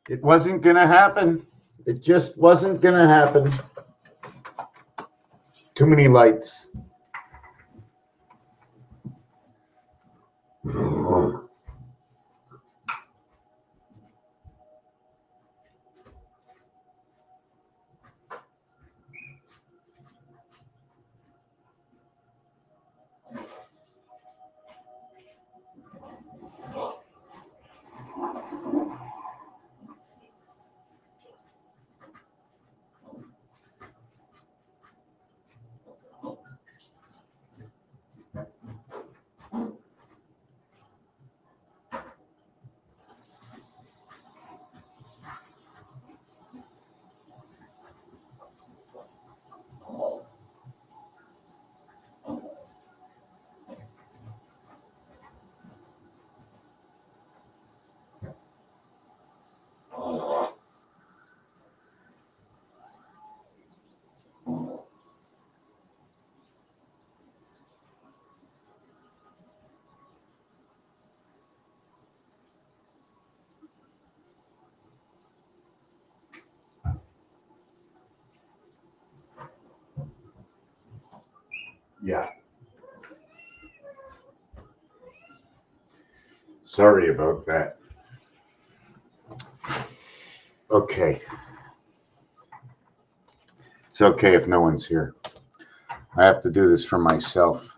It wasn't going to happen. It just wasn't going to happen. Too many lights. Yeah. Sorry about that. Okay. It's okay if no one's here. I have to do this for myself.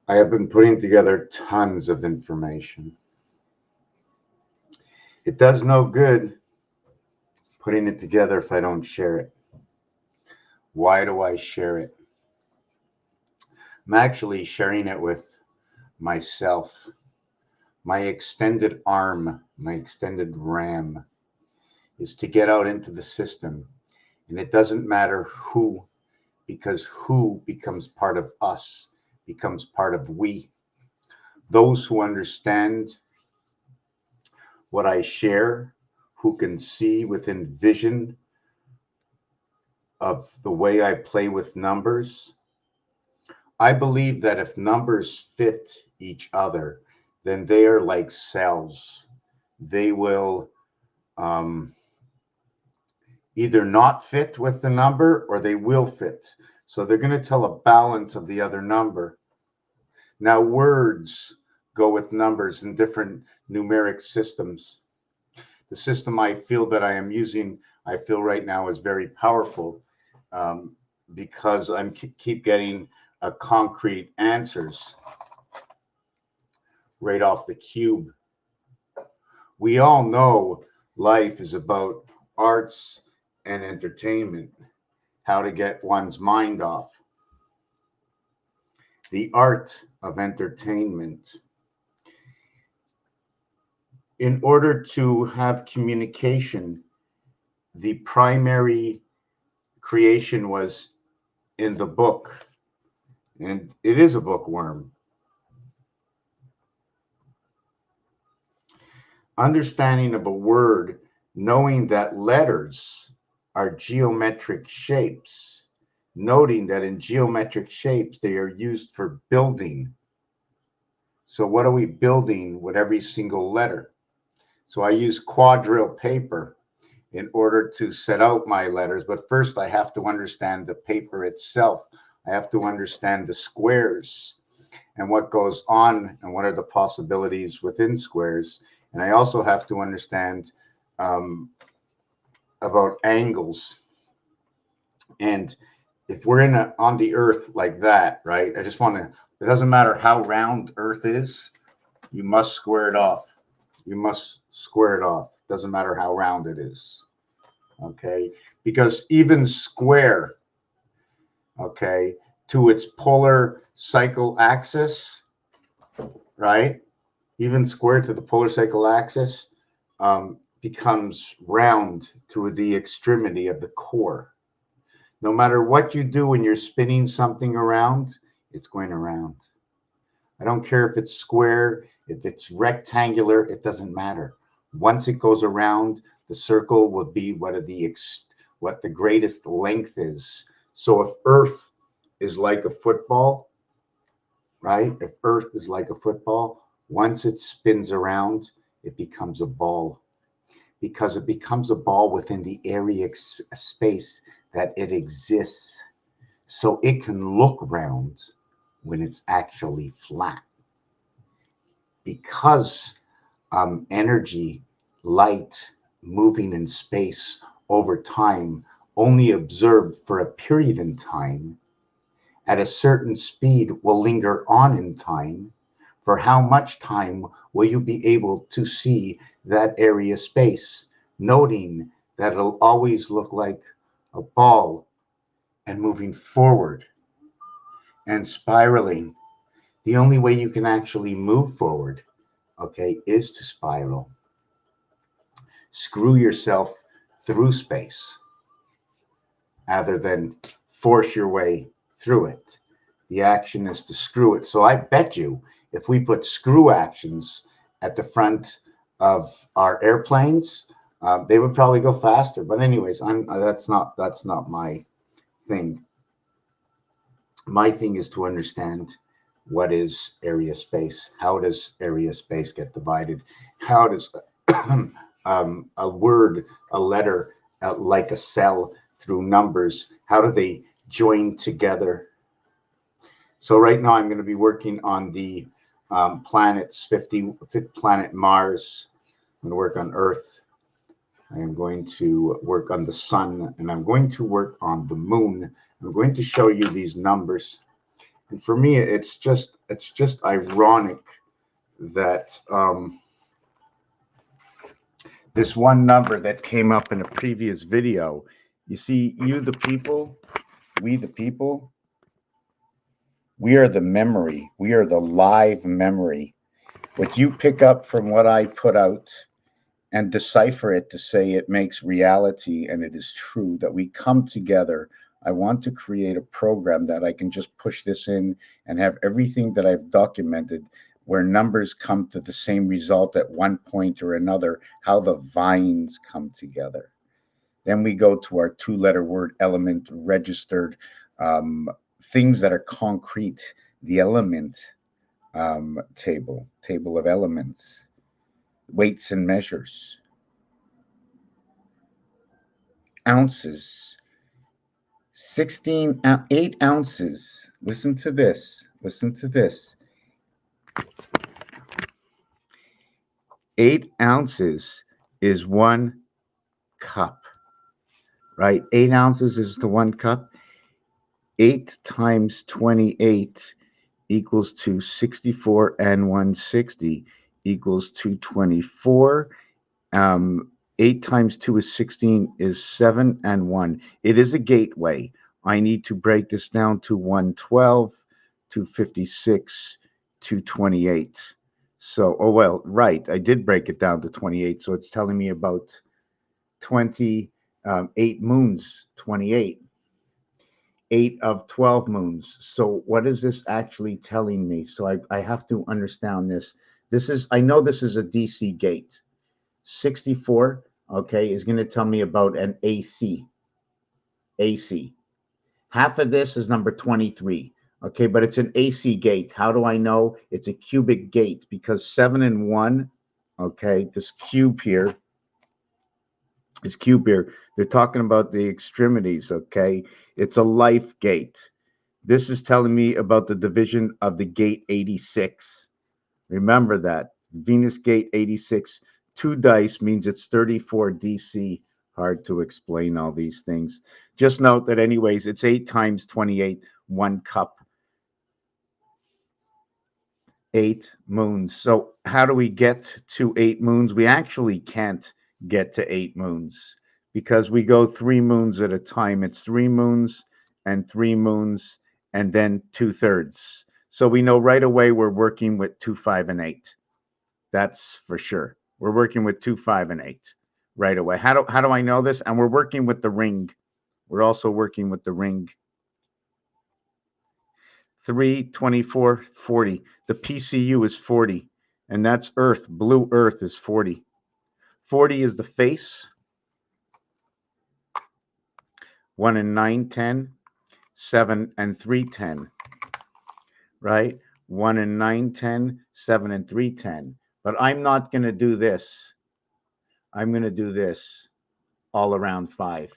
I have been putting together tons of information. It does no good putting it together if I don't share it. Why do I share it? I'm actually sharing it with myself, my extended arm, my extended RAM is to get out into the system. And it doesn't matter who, because who becomes part of us, becomes part of we. Those who understand what I share, who can see within vision of the way I play with numbers. I believe that if numbers fit each other, then they are like cells. They will either not fit with the number or they will fit. So they're going to tell a balance of the other number. Now, words go with numbers in different numeric systems. The system I feel that I am using, I feel right now is very powerful because I'm keep getting concrete answers right off the cube. We all know life is about arts and entertainment, how to get one's mind off. The art of entertainment. In order to have communication, the primary creation was in the book, and it is a bookworm. Understanding of a word, knowing that letters are geometric shapes, noting that in geometric shapes they are used for building. So what are we building with every single letter? So I use quadrille paper in order to set out my letters, but first I have to understand the paper itself. I have to understand the squares and what goes on and what are the possibilities within squares. And I also have to understand about angles. And if we're on the earth like that, right? I just want to, it doesn't matter how round earth is, you must square it off. You must square it off. Doesn't matter how round it is. Okay, because even square, okay, to its polar cycle axis, right? Even square to the polar cycle axis becomes round to the extremity of the core. No matter what you do when you're spinning something around, it's going around. I don't care if it's square, if it's rectangular, it doesn't matter. Once it goes around, the circle will be what the greatest length is. So if Earth is like a football, right? If Earth is like a football, once it spins around, it becomes a ball, because it becomes a ball within the area space that it exists. So it can look round when it's actually flat. Because energy, light, moving in space over time, only observed for a period in time, at a certain speed will linger on in time. For how much time will you be able to see that area space, noting that it'll always look like a ball and moving forward and spiraling? The only way you can actually move forward, okay, is to spiral. Screw yourself through space rather than force your way through it. The action is to screw it. So I bet you if we put screw actions at the front of our airplanes, they would probably go faster. But anyways, that's not my thing. My thing is to understand what is area space. How does area space get divided? How does a word, a letter, like a cell through numbers, how do they join together? So right now I'm going to be working on the planets, 55th planet Mars. I'm going to work on Earth. I am going to work on the sun, and I'm going to work on the moon. I'm going to show you these numbers. And for me, it's just ironic that this one number that came up in a previous video, you see, you the people, we the people, we are the memory. We are the live memory. What you pick up from what I put out and decipher it to say it makes reality and it is true that we come together. I want to create a program that I can just push this in and have everything that I've documented where numbers come to the same result at one point or another, how the vines come together. Then we go to our two-letter word element registered, things that are concrete, the element table of elements, weights and measures, ounces, 8 ounces. Listen to this. 8 ounces is 1 cup, right? 8 ounces is the 1 cup. 8 times 28 equals to 64, and 160 equals 224. 8 times 2 is 16, is 7 and 1. It is a gateway. I need to break this down to 112, 256, 228. So, oh, well, right. I did break it down to 28. So it's telling me about 8 moons, 28. 8 of 12 moons. So what is this actually telling me? So I have to understand this. I know this is a DC gate. 64, okay, is going to tell me about an AC. Half of this is number 23, okay, but it's an AC gate. How do I know? It's a cubic gate because 7 and 1, okay, this cube here, they're talking about the extremities, okay? It's a life gate. This is telling me about the division of the gate 86. Remember that. Venus gate 86. 2 dice means it's 34 DC. Hard to explain all these things. Just note that anyways, it's 8 times 28, 1 cup. 8 moons. So how do we get to 8 moons? We actually can't get to 8 moons because we go 3 moons at a time. It's 3 moons and 3 moons and then 2/3. So we know right away we're working with 2, 5, and 8. That's for sure. We're working with 2, 5, and 8 right away. How do I know this? And we're working with the ring. We're also working with the ring. 3, 24, 40. The PCU is 40, and that's Earth. Blue Earth is 40. 40 is the face. 1 and 9, 10. 7 and 3, 10. Right? 1 and 9, 10, 7 and 3, 10. But I'm not going to do this. I'm going to do this all around 5.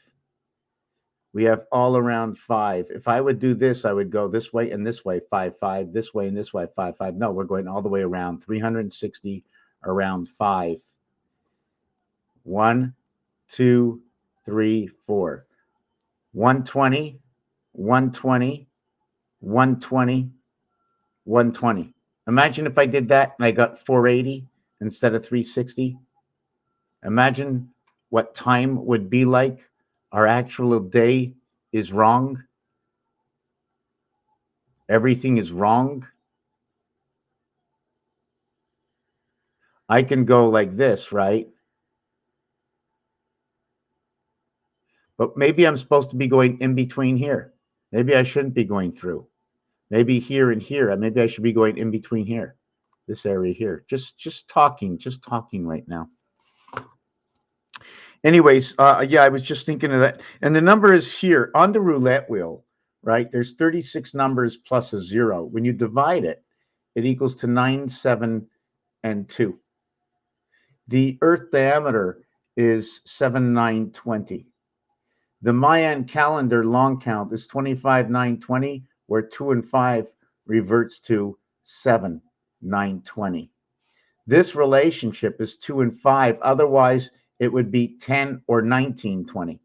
We have all around 5. If I would do this, I would go this way and this way, 5, 5, this way and this way, 5, 5. No, we're going all the way around 360 around 5. 1, 2, 3, 4. 120, 120, 120, 120. Imagine if I did that and I got 480 instead of 360. Imagine what time would be like. Our actual day is wrong. Everything is wrong. I can go like this, right? But maybe I'm supposed to be going in between here. Maybe I shouldn't be going through. Maybe here and here. Maybe I should be going in between here. This area here. Just talking right now. Anyways, yeah, I was just thinking of that. And the number is here on the roulette wheel, right? There's 36 numbers plus a 0. When you divide it, it equals to 9, 7, and 2. The Earth diameter is 7, 9, 20. The Mayan calendar long count is 25, 9, 20, where 2 and 5 reverts to 7, 9, 20. This relationship is 2 and 5. Otherwise, it would be 10 or 19, 20,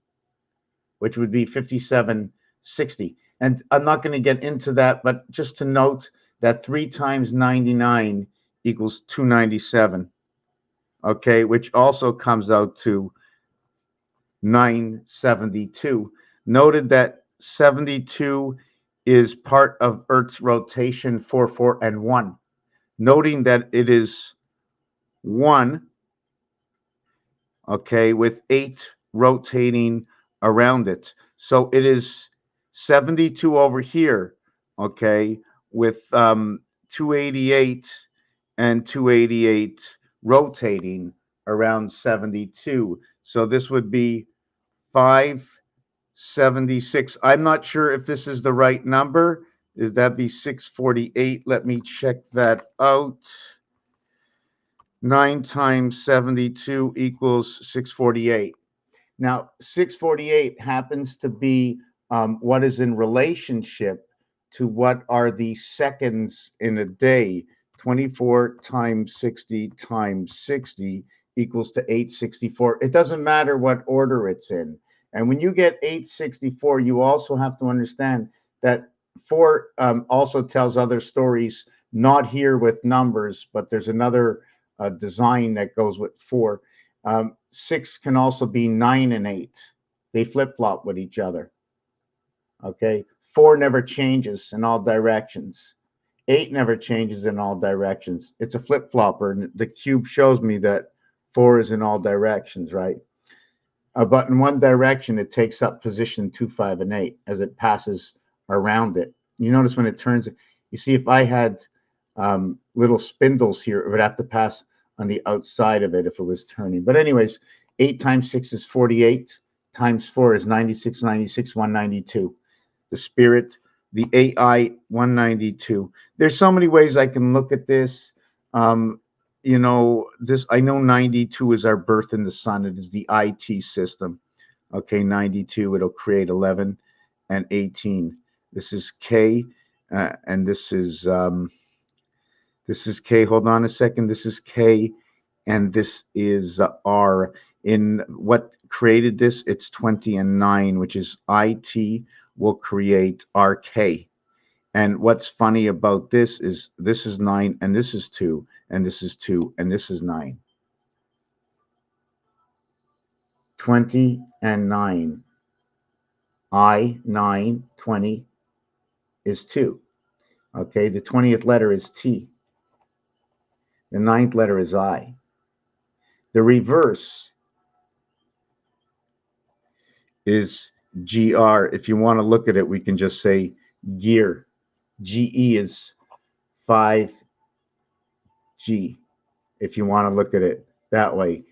which would be 57, 60. And I'm not going to get into that, but just to note that 3 times 99 equals 297, okay, which also comes out to 972. Noted that 72 is part of Earth's rotation 4, 4, and 1. Noting that it is 1, okay, with 8 rotating around it. So it is 72 over here, okay, with 288 and 288 rotating around 72. So this would be 576. I'm not sure if this is the right number. Is that be 648? Let me check that out. 9 times 72 equals 648. Now, 648 happens to be what is in relationship to what are the seconds in a day. 24 times 60 times 60 equals to 864. It doesn't matter what order it's in. And when you get 864, you also have to understand that 4 also tells other stories, not here with numbers, but there's another design that goes with 4. 6 can also be 9 and 8. They flip-flop with each other. Okay? 4 never changes in all directions. 8 never changes in all directions. It's a flip-flopper, and the cube shows me that 4 is in all directions, right? But in one direction, it takes up position 2, 5, and 8 as it passes around it. You notice when it turns, you see if I had little spindles here, it would have to pass on the outside of it if it was turning. But anyways, 8 times 6 is 48, times 4 is 96, 96, 192. The spirit, the AI, 192. There's so many ways I can look at this. You know, this, I know 92 is our birth in the sun. It is the IT system. Okay, 92, it'll create 11 and 18. This is K, and this is K. Hold on a second. This is K, and this is R. In what created this, it's 20 and 9, which is IT will create RK. And what's funny about this is 9, and this is 2, and this is 2, and this is 9. 20 and 9. 9, 20 is 2. Okay, the 20th letter is T. The 9th letter is I. The reverse is GR. If you want to look at it, we can just say gear. GE is 5G. If you want to look at it that way.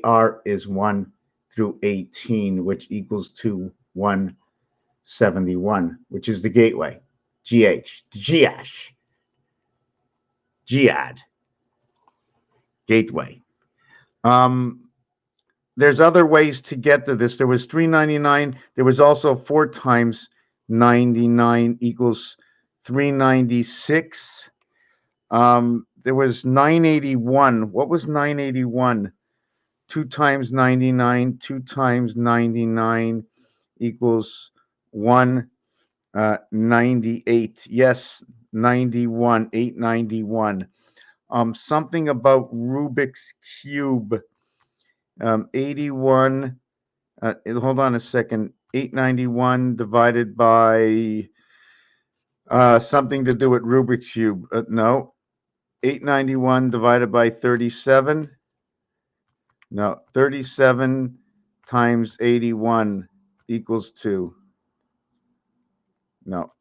AR is 1 through 18, which equals to 171, which is the gateway. GH. GH. Jihad, gateway. There's other ways to get to this. There was 399. There was also 4 times 99 equals 396. There was 981. What was 981? 2 times 99. 2 times 99 equals 198. Yes, 91. 891. Something about Rubik's Cube. 81. Hold on a second. 891 divided by something to do with Rubik's Cube. No. 891 divided by 37. No. 37 times 81 equals 2. No.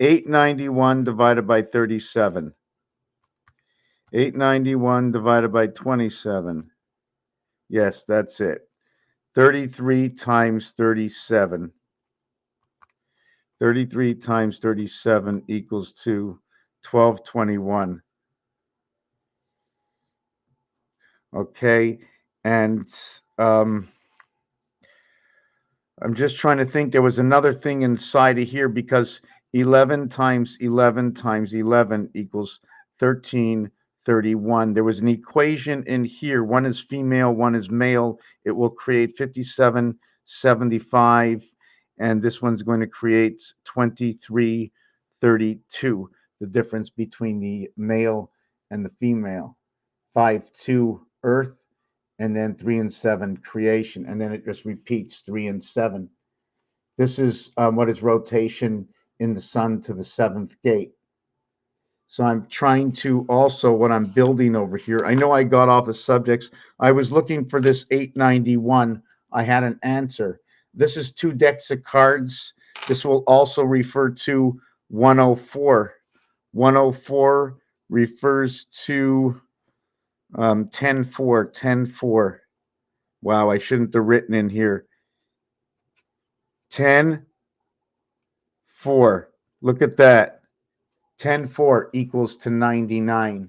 891 divided by 37. 891 divided by 27. Yes, that's it. 33 times 37. 33 times 37 equals to 1221. Okay, and I'm just trying to think. There was another thing inside of here because 11 times 11 times 11 equals 1331. There was an equation in here. One is female, one is male. It will create 5775, and this one's going to create 2332. The difference between the male and the female. 5-2 Earth, and then 3 and 7 creation, and then it just repeats 3 and 7. This is what is rotation in the sun to the 7th gate. So I'm trying to also, what I'm building over here, I know I got off of subjects. I was looking for this 891. I had an answer. This is 2 decks of cards. This will also refer to 104. 104 refers to 10-4, 10-4. Wow, I shouldn't have written in here. 10-4. Look at that. 10-4 equals to 99.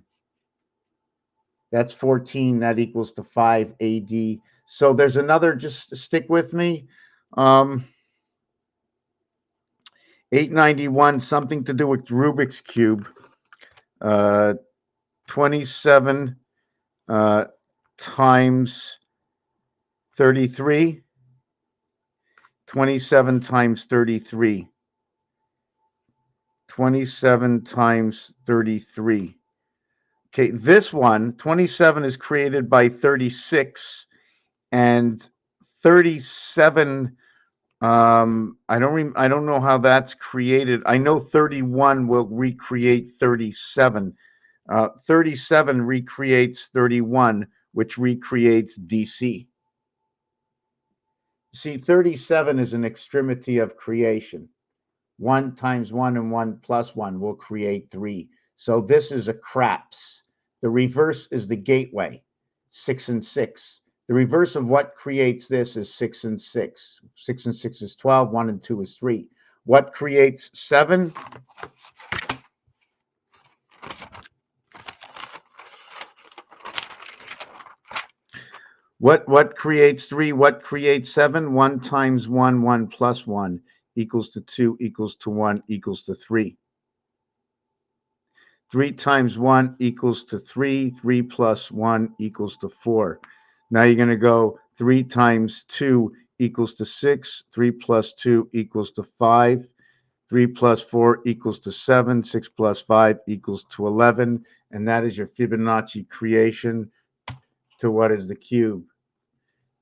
That's 14. That equals to 5 AD. So there's another, just stick with me. 891, something to do with Rubik's Cube. 27 times 33. 27 times 33. 27 times 33. Okay, this one, 27 is created by 36, and 37, I don't know how that's created. I know 31 will recreate 37. 37 recreates 31, which recreates DC. See, 37 is an extremity of creation. 1 times 1 and 1 plus 1 will create 3. So this is a craps. The reverse is the gateway, 6 and 6. The reverse of what creates this is 6 and 6. 6 and 6 is 12. 1 and 2 is 3. What creates 7? What creates 3? What creates 7? 1 times 1, 1 plus 1 equals to 2, equals to 1, equals to 3. 3 times 1 equals to 3. 3 plus 1 equals to 4. Now you're going to go 3 times 2 equals to 6. 3 plus 2 equals to 5. 3 plus 4 equals to 7. 6 plus 5 equals to 11. And that is your Fibonacci creation to what is the cube.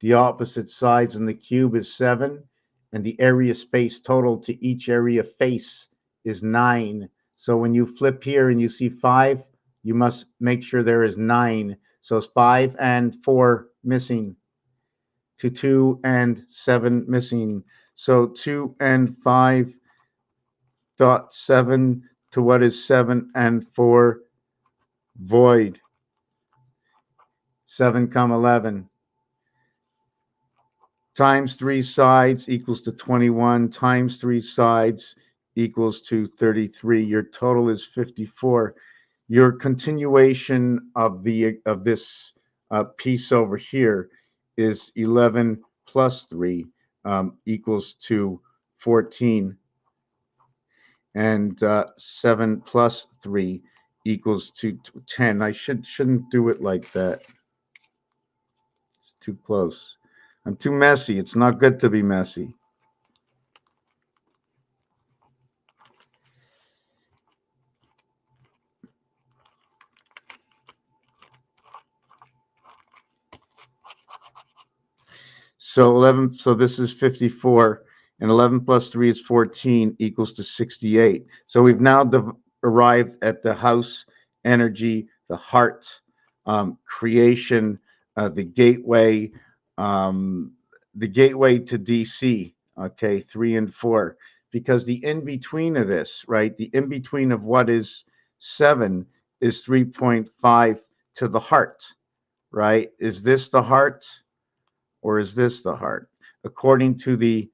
The opposite sides in the cube is 7. And the area space total to each area face is 9. So when you flip here and you see 5, you must make sure there is 9. So it's 5 and 4 missing, to 2 and 7 missing. So 2 and 5 dot 7 to what is 7 and 4 void. 7, 11. Times 3 sides equals to 21. Times 3 sides equals to 33. Your total is 54. your continuation of this piece over here is 11 plus 3 equals to 14, and 7 plus 3 equals to 10. I shouldn't do it like that. It's too close. I'm too messy. It's not good to be messy. So 11, so this is 54, and 11 plus 3 is 14 equals to 68. So we've now arrived at the house energy, the heart, creation, um, the gateway to DC, okay, 3 and 4. Because the in between of this, right, the in between of what is 7 is 3.5 to the heart, right? Is this the heart? Or is this the heart? According to the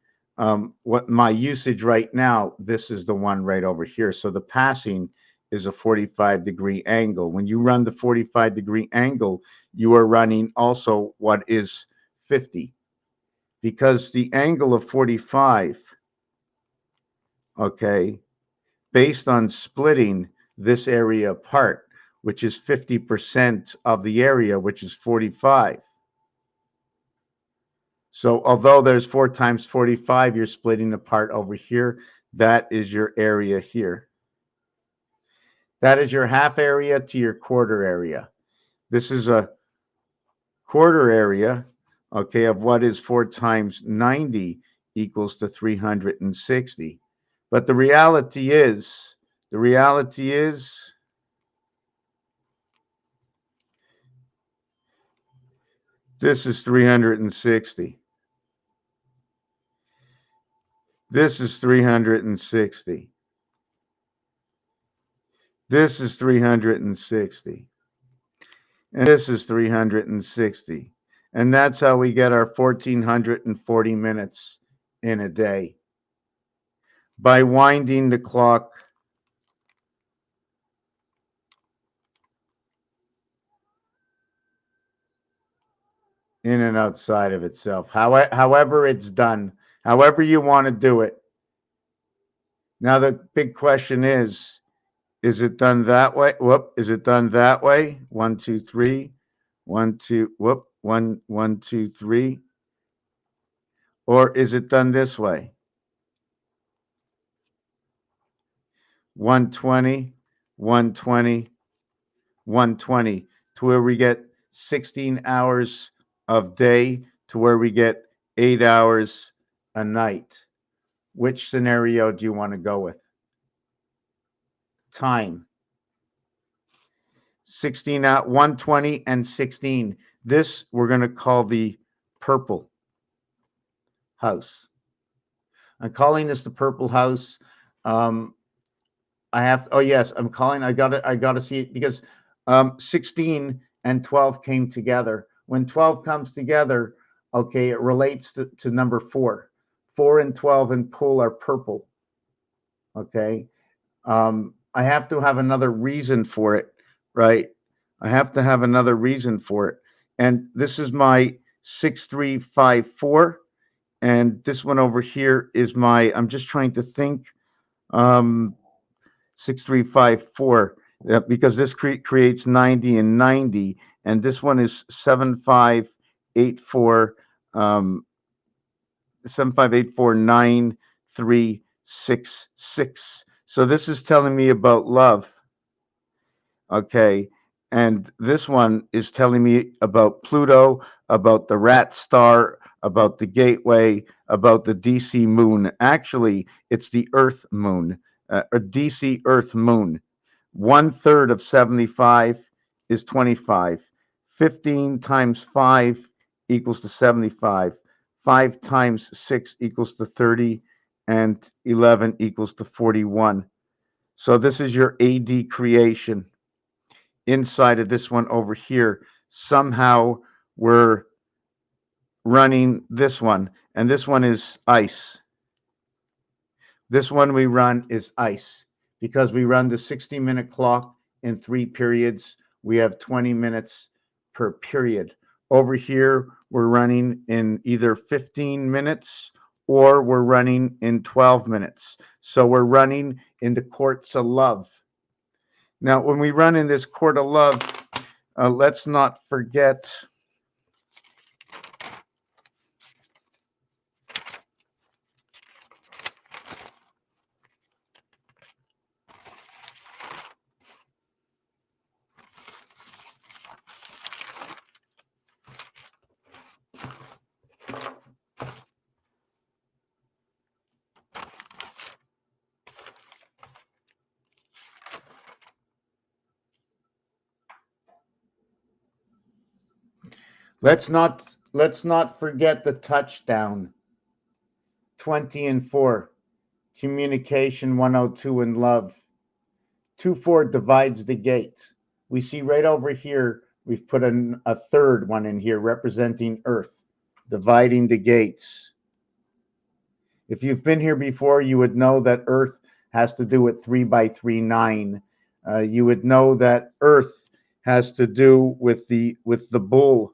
what my usage right now, this is the one right over here. So the passing is a 45-degree angle. When you run the 45-degree angle, you are running also what is 50, because the angle of 45, okay, based on splitting this area apart, which is 50% of the area, which is 45. So although there's 4 times 45, you're splitting apart over here. That is your area here. That is your half area to your quarter area. This is a quarter area, okay, of what is 4 times 90 equals to 360. But the reality is, this is 360. This is 360. This is 360. And this is 360. And that's how we get our 1440 minutes in a day, by winding the clock in and outside of itself. However it's done, however you want to do it. Now the big question is it done that way? Whoop, is it done that way? 1, 2, 3. 1, 2, whoop, 1, 1, 2, 3. Or is it done this way? 120, 120, 120, to where we get 16 hours of day, to where we get 8 hours a night. Which scenario do you want to go with? Time. 16 out, 120 and 16. This we're going to call the purple house. I'm calling this the purple house. I have, oh yes, I'm calling, I got to see it, because 16 and 12 came together. When 12 comes together, okay, it relates to number 4. 4 and 12 in pool are purple, okay? I have to have another reason for it, right? I have to have another reason for it. And this is my 6354, and this one over here is my, I'm just trying to think, 6354, because this creates 90 and 90, and this one is 7584, 75849366. So this is telling me about love, okay? And this one is telling me about Pluto, about the rat star, about the gateway, about the DC moon. Actually, it's the Earth moon, a DC Earth moon. 1/3 of 75 is 25. 15 times 5 equals to 75. 5 times 6 equals to 30. And 11 equals to 41. So this is your AD creation. Inside of this one over here, somehow we're running this one. And this one is ice. This one we run is ice, because we run the 60-minute clock in 3 periods. We have 20 minutes per period. Over here, we're running in either 15 minutes or we're running in 12 minutes. So we're running in the courts of love. Now, when we run in this court of love, let's not forget let's not forget the touchdown. 20 and 4. Communication 102 in love. 2-4 divides the gate. We see right over here, we've put a third one in here representing Earth, dividing the gates. If you've been here before, you would know that Earth has to do with 3 by 3, 9. You would know that Earth has to do with the bull,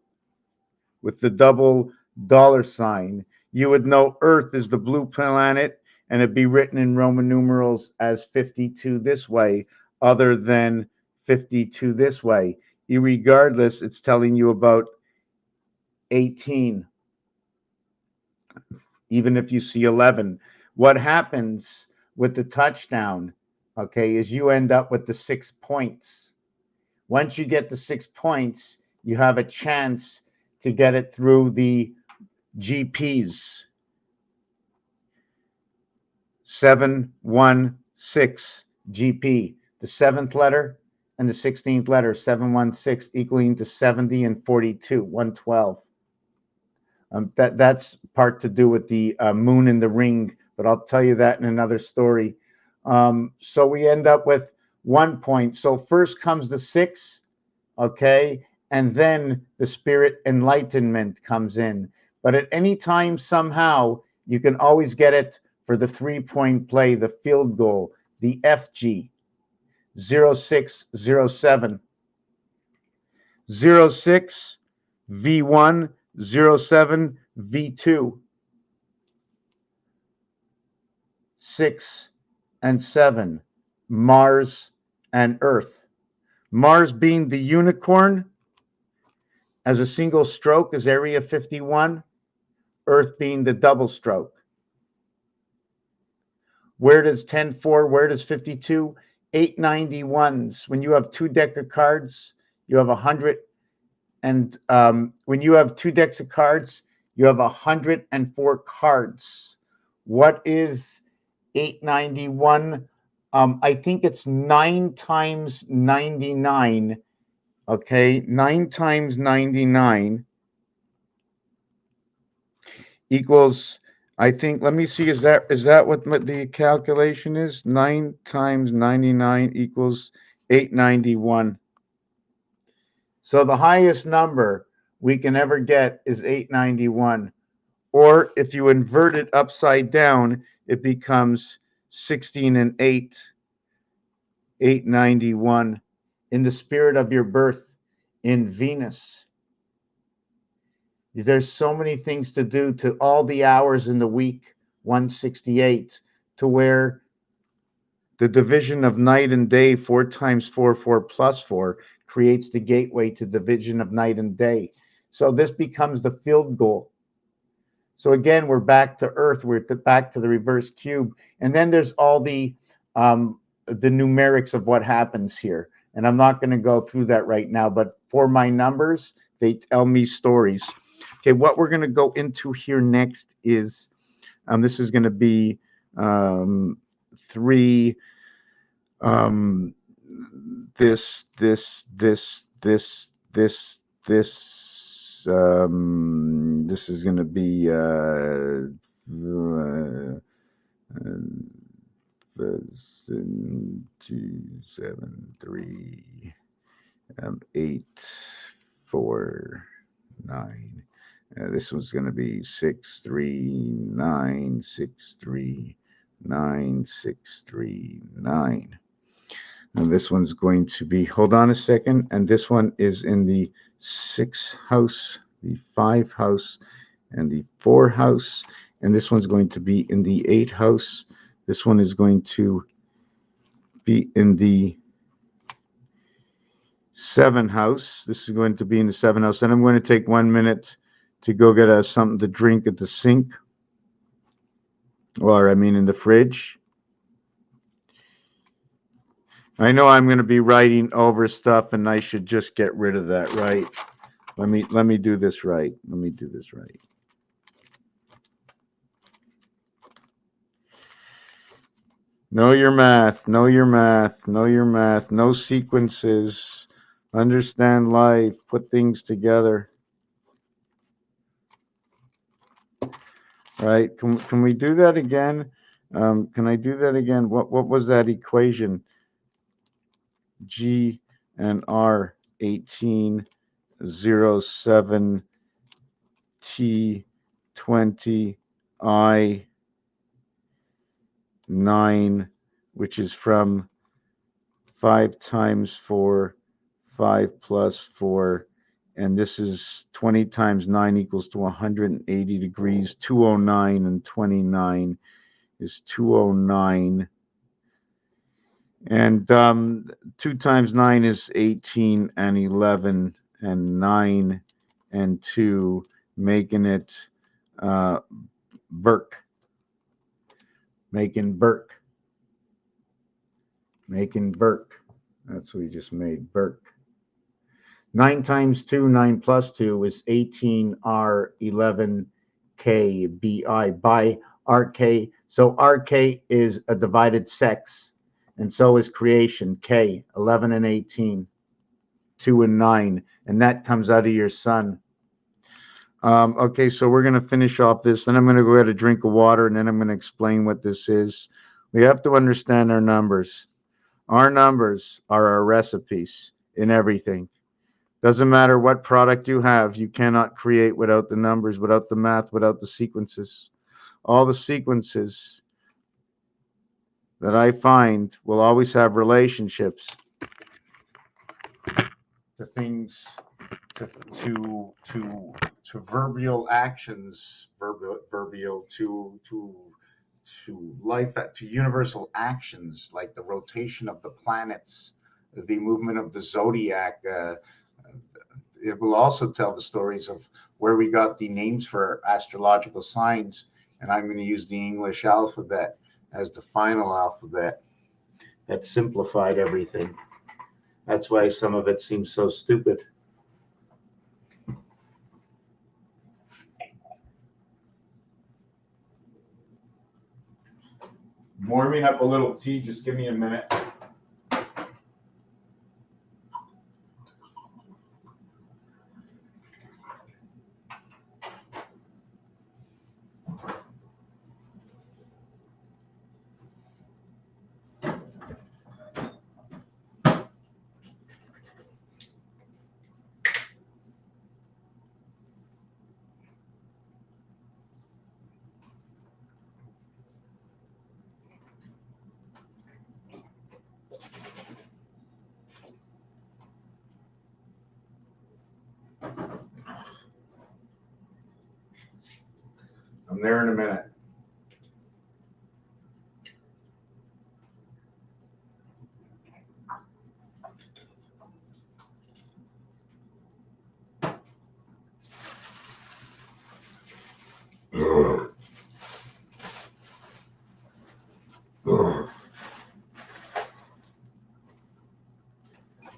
with the double dollar sign. You would know Earth is the blue planet, and it'd be written in Roman numerals as 52 this way, other than 52 this way. Irregardless, it's telling you about 18, even if you see 11. What happens with the touchdown, okay, is you end up with the 6 points. Once you get the 6 points, you have a chance to get it through the GPs. 716 GP. The 7th letter and the 16th letter, 716, equaling to 70 and 42, 112. That's part to do with the moon in the ring, but I'll tell you that in another story. So we end up with 1 point. So first comes the 6, okay, and then the spirit enlightenment comes in. But at any time, somehow, you can always get it for the 3-point play, the field goal, the FG, 0607. 06 V1, 07 V2. 6 and 7, Mars and Earth. Mars being the unicorn as a single stroke is Area 51, Earth being the double stroke. Where does 10-4, where does 52? 891s. When you have 2 decks of cards, you have 100. And when you have 2 decks of cards, you have 104 cards. What is 891? I think it's 9 times 99. Okay, 9 times 99 equals, I think, let me see, is that what the calculation is? 9 times 99 equals 891. So the highest number we can ever get is 891. Or if you invert it upside down, it becomes 16 and 8, 891. In the spirit of your birth in Venus. There's so many things to do to all the hours in the week, 168, to where the division of night and day, 4 times 4, 4 plus 4, creates the gateway to division of night and day. So this becomes the field goal. So again, we're back to Earth. We're back to the reverse cube. And then there's all the numerics of what happens here. And I'm not going to go through that right now. But for my numbers, they tell me stories. Okay, what we're going to go into here next is, this is going to be 3, this is going to be 2, 7, 3, 8, 4, 9. This one's going to be 6, 3, 9, 6, 3, 9, 6, 3, 9. And this one's going to be, hold on a second, and this one is in the 6th house, the 5th house, and the 4th house. And this one's going to be in the 8th house. This one is going to be in the 7th house. This is going to be in the 7th house. And I'm going to take 1 minute to go get us something to drink at the sink. Or, I mean, in the fridge. I know I'm going to be writing over stuff, and I should just get rid of that, right? Let me do this right. Let me do this right. Know your math. Know your math. Know your math. Know sequences. Understand life. Put things together. Right? Can we do that again? Can I do that again? What was that equation? G and R 1807 T 20 I 9, which is from 5 times 4, 5 plus 4, and this is 20 times 9 equals to 180 degrees. 209 and 29 is 209. And 2 times 9 is 18, and 11, and 9, and 2, making it Burke. Making Burke. Making Burke. That's what we just made, Burke. 9 times 2, 9 plus 2 is 18R11KBI by RK. So RK is a divided sex, and so is creation, K, 11 and 18, 2 and 9, and that comes out of your sun. Okay, so we're going to finish off this, then I'm going to go get a drink of water, and then I'm going to explain what this is. We have to understand our numbers. Our numbers are our recipes in everything. Doesn't matter what product you have, you cannot create without the numbers, without the math, without the sequences. All the sequences that I find will always have relationships to things, to verbal actions, verbial to life, to universal actions like the rotation of the planets, the movement of the zodiac. It will also tell the stories of where we got the names for astrological signs, and I'm going to use the English alphabet as the final alphabet. That simplified everything. That's why some of it seems so stupid. Warming up a little tea, just give me a minute. I'm there in a minute.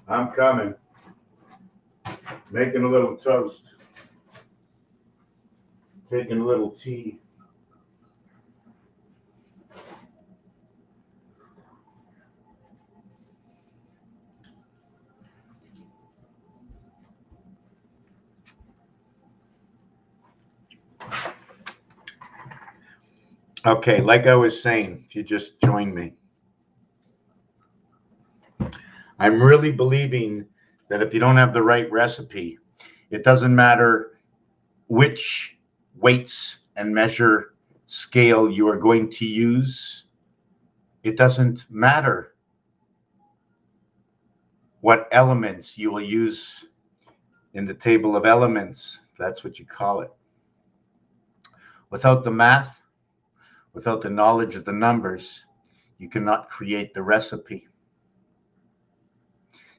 I'm coming. Making a little toast. Taking a little tea. Okay, like I was saying, if you just joined me, I'm really believing that if you don't have the right recipe, it doesn't matter which weights and measure scale you are going to use. It doesn't matter. what elements you will use in the table of elements. That's what you call it. Without the math, without the knowledge of the numbers, you cannot create the recipe.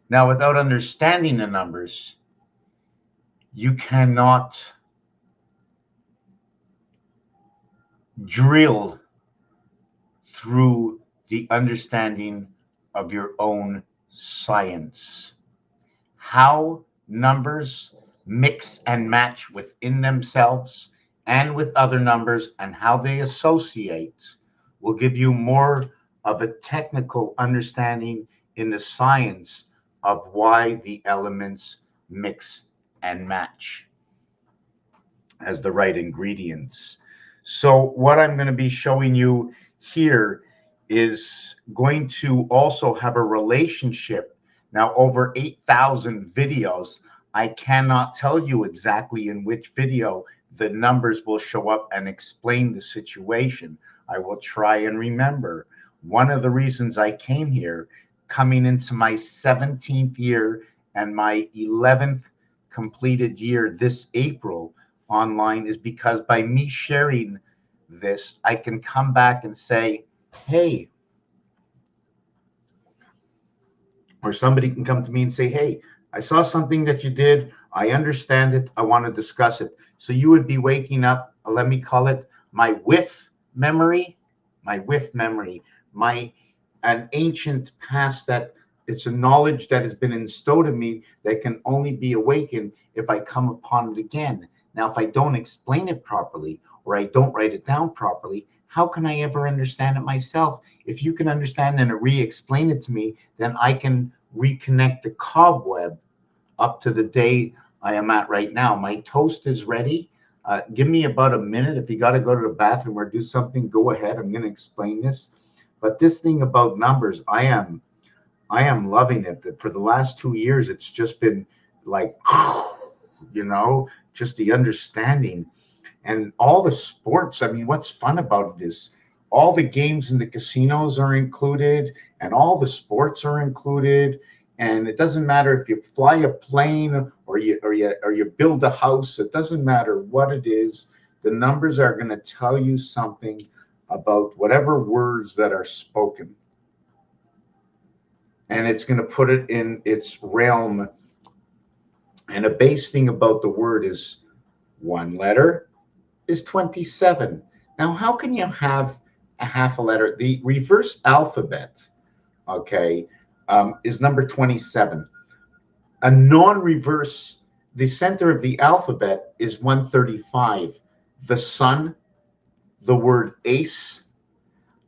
Now, without understanding the numbers, you cannot drill through the understanding of your own science. How numbers mix and match within themselves and with other numbers and how they associate will give you more of a technical understanding in the science of why the elements mix and match as the right ingredients. So what I'm going to be showing you here is going to also have a relationship. Now, over 8,000 videos, I cannot tell you exactly in which video the numbers will show up and explain the situation. I will try and remember. One of the reasons I came here, coming into my 17th year and my 11th completed year this April online, is because by me sharing this, I can come back and say, hey, or somebody can come to me and say, hey, I saw something that you did. I understand it. I want to discuss it. So you would be waking up, let me call it my whiff memory, an ancient past that it's a knowledge that has been instilled in me that can only be awakened if I come upon it again. Now, if I don't explain it properly or I don't write it down properly, how can I ever understand it myself? If you can understand and re-explain it to me, then I can reconnect the cobweb up to the day I am at right now. My toast is ready. Give me about a minute. If you got to go to the bathroom or do something, go ahead. I'm going to explain this. But this thing about numbers, I am loving it. For the last 2 years, it's just been like, just the understanding. And all the sports, I mean, what's fun about it is all the games in the casinos are included and all the sports are included. And it doesn't matter if you fly a plane or you build a house. It doesn't matter what it is. The numbers are going to tell you something about whatever words that are spoken. And it's going to put it in its realm. And a base thing about the word is one letter is 27. Now, how can you have a half a letter? The reverse alphabet, okay, is number 27. A non-reverse, the center of the alphabet is 135. The sun, the word ace,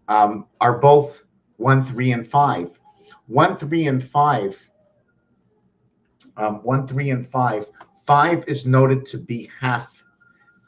are both 1, 3, and 5. 1, 3, and 5. 1, 3, and 5. 5 is noted to be half.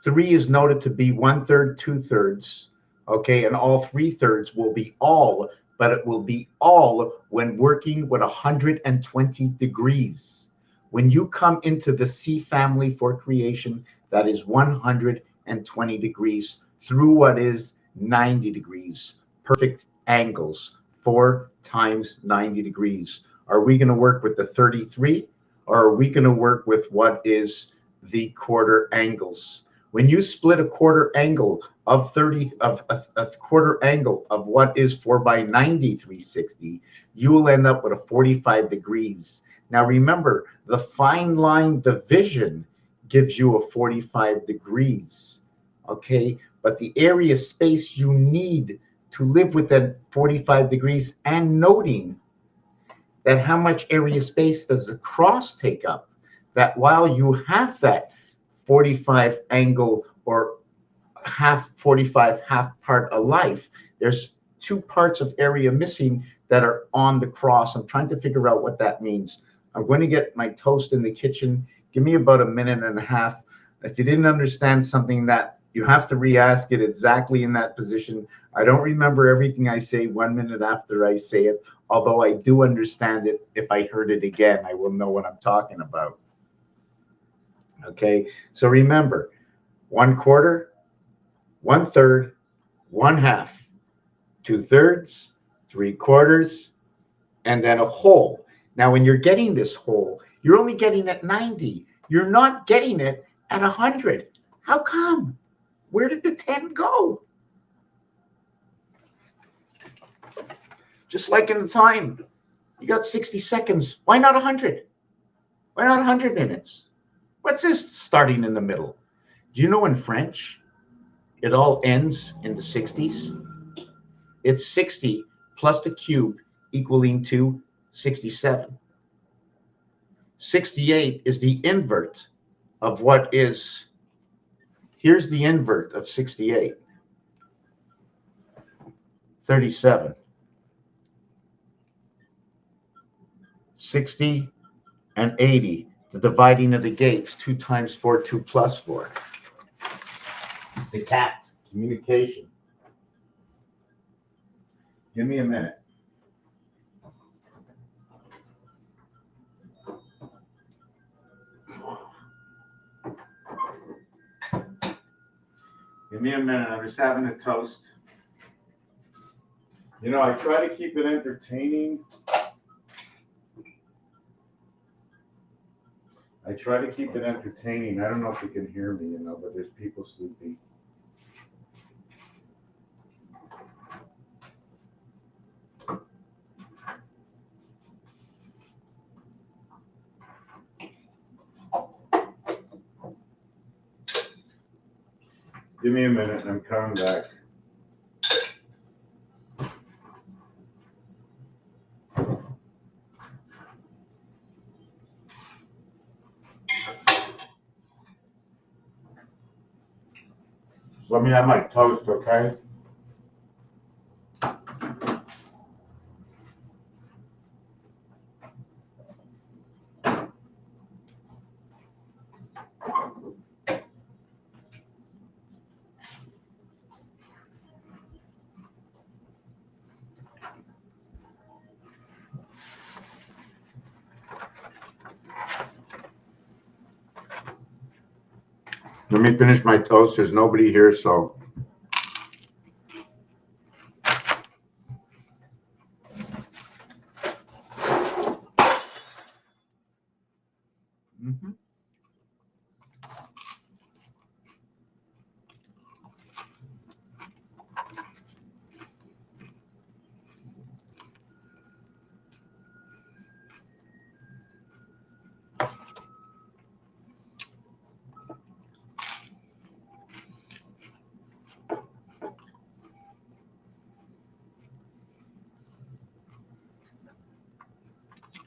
3 is noted to be 1/3, 2/3, okay, and all 3/3 will be all, but it will be all when working with 120 degrees. When you come into the C family for creation, that is 120 degrees through what is 90 degrees, perfect angles, 4 times 90 degrees. Are we going to work with the 33, or are we going to work with what is the quarter angles? When you split a quarter angle of a quarter angle of what is 4 by 90, 360, you will end up with a 45 degrees. Now remember, the fine line division gives you a 45 degrees, okay? But the area space you need to live within 45 degrees, and noting that how much area space does the cross take up, that while you have that 45 angle or half 45 half part of life, there's 2 parts of area missing that are on the cross. I'm trying to figure out what that means. I'm going to get my toast in the kitchen. Give me about a minute and a half. If you didn't understand something, that you have to re-ask it exactly in that position. I don't remember everything I say 1 minute after I say it, although I do understand it. If I heard it again, I will know what I'm talking about. Okay, so remember, 1/4, 1/3, 1/2, 2/3, 3/4, and then a whole. Now, when you're getting this whole, you're only getting at 90. You're not getting it at 100. How come? Where did the 10 go? Just like in the time, you got 60 seconds. Why not 100? Why not 100 minutes? What's this starting in the middle? Do you know in French, it all ends in the 60s? It's 60 plus the cube equaling to 67. 68 is the invert of what is, here's the invert of 68. 37. 60 and 80. The dividing of the gates, 2 times 4, 2 plus 4. The cat, communication. Give me a minute. Give me a minute. I'm just having a toast. You know, I try to keep it entertaining. I don't know if you can hear me, but there's people sleeping. Give me a minute and I'm coming back. Let me have my toast, okay? Let me finish my toast. There's nobody here, so.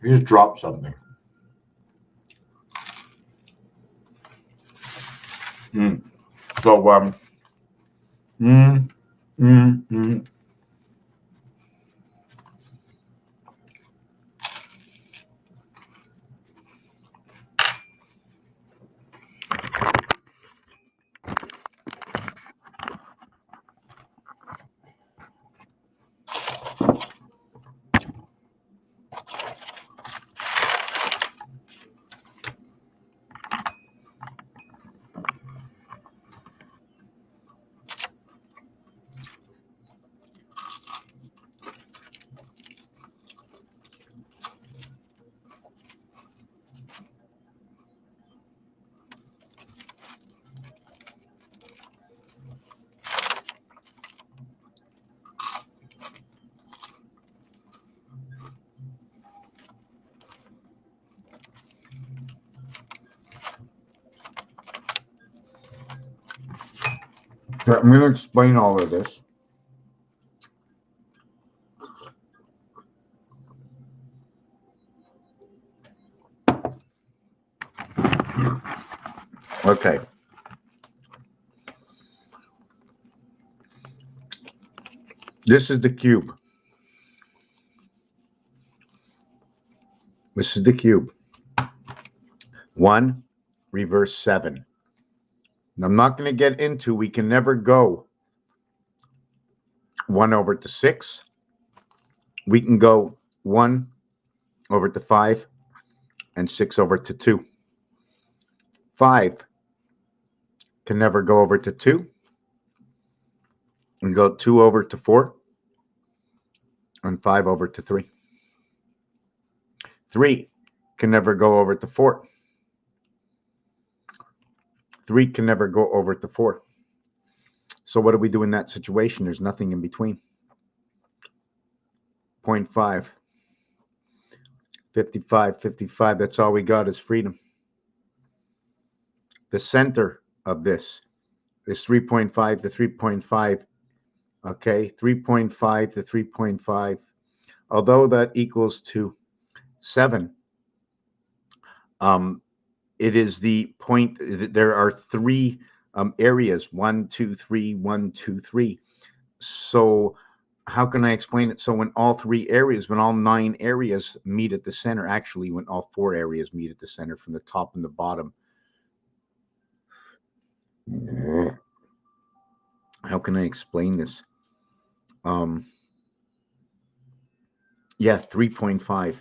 You just dropped something. So, I'm going to explain all of this. Okay. This is the cube. This is the cube. 1, reverse 7. Now, I'm not going to get into, we can never go 1 over to 6. We can go 1 over to 5 and 6 over to 2. 5 can never go over to 2. And go 2 over to 4 and 5 over to 3. 3 can never go over to 4. 3 can never go over to 4. So what do we do in that situation? There's nothing in between. 0.5. 55, 55. That's all we got is freedom. The center of this is 3.5 to 3.5. Okay, 3.5 to 3.5. Although that equals to 7, it is the point. There are 3 areas, 1, 2, 3, 1, 2, 3. So how can I explain it? So when all 3 areas, when all 9 areas meet at the center, actually when all 4 areas meet at the center from the top and the bottom. How can I explain this? Yeah, 3.5.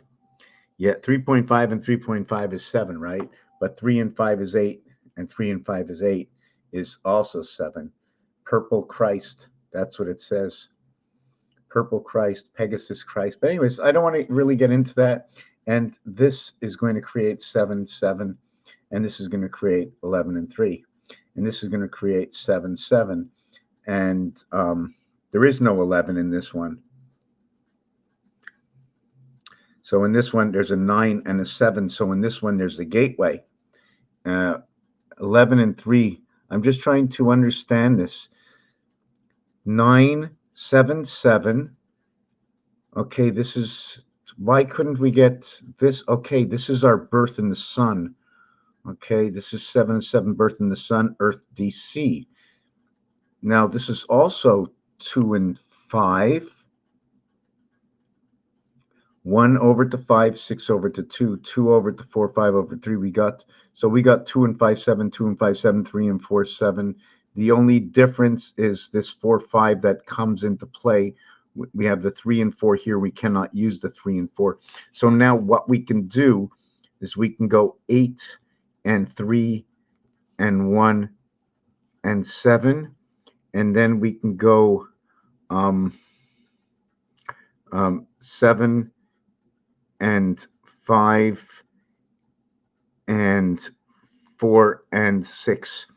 Yeah, 3.5 and 3.5 is 7, right? But 3 and 5 is 8, and 3 and 5 is 8 is also 7. Purple Christ, that's what it says. Purple Christ, Pegasus Christ. But anyways, I don't want to really get into that. And this is going to create 7, 7. And this is going to create 11 and 3. And this is going to create 7, 7. And there is no 11 in this one. So in this one, there's a 9 and a 7. So in this one, there's the gateway. 11 and 3. I'm just trying to understand this. 9, 7, 7. Okay, this is, why couldn't we get this? Okay, this is our birth in the sun. Okay, this is 7 and 7, birth in the sun, Earth, DC. Now, this is also 2 and 5. 1 over to 5, 6 over to 2, 2 over to 4, 5 over 3. We got 2 and 5, 7, 2 and 5, 7, 3 and 4, 7. The only difference is this 4, 5 that comes into play. We have the 3 and 4 here. We cannot use the 3 and 4. So now what we can do is we can go 8 and 3 and 1 and 7. And then we can go 7 and 5 and 4 and 6.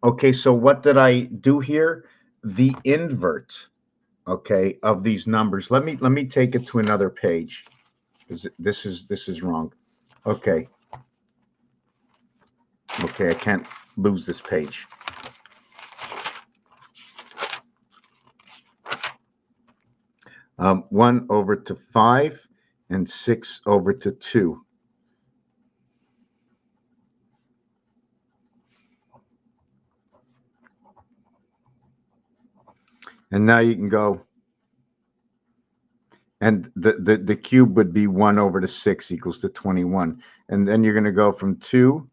Okay, so what did I do here? The invert, okay, of these numbers. Let me take it to another page. This is wrong. Okay. Okay, I can't lose this page. Um, 1 over to 5 and 6 over to 2. And now you can go, and the cube would be 1 over to 6 equals to 21. And then you're going to go from 2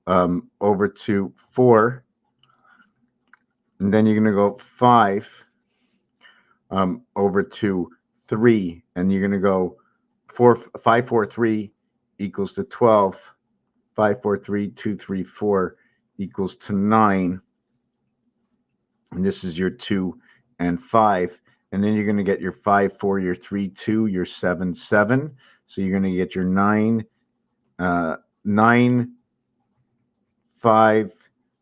over to 4. And then you're going to go 5 over to 3. And you're going to go 5, 4, 3 equals to 12. 5, 4, 3, 2, 3, 4 equals to 9. And this is your 2 and 5. And then you're going to get your 5, 4, your 3, 2, your 7, 7. So you're going to get your 9, 5,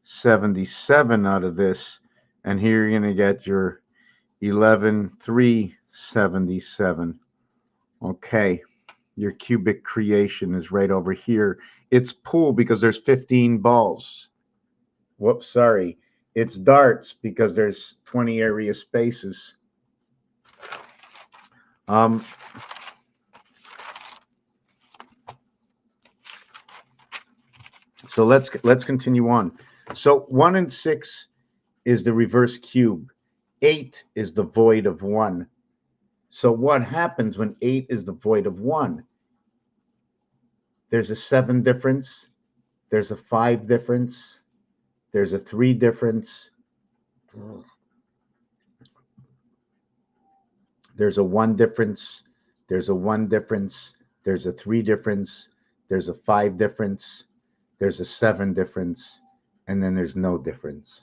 77 out of this. And here you're going to get your 11, 3, 77. Okay. Your cubic creation is right over here. It's pool because there's 15 balls. Whoops, sorry. It's darts because there's 20 area spaces. So let's continue on. So 1 and 6 is the reverse cube. 8 is the void of 1. So what happens when 8 is the void of 1? There's a 7 difference. There's a 5 difference. There's a 3 difference. There's a 1 difference. There's a 1 difference. There's a 3 difference. There's a 5 difference. There's a 7 difference. And then there's no difference.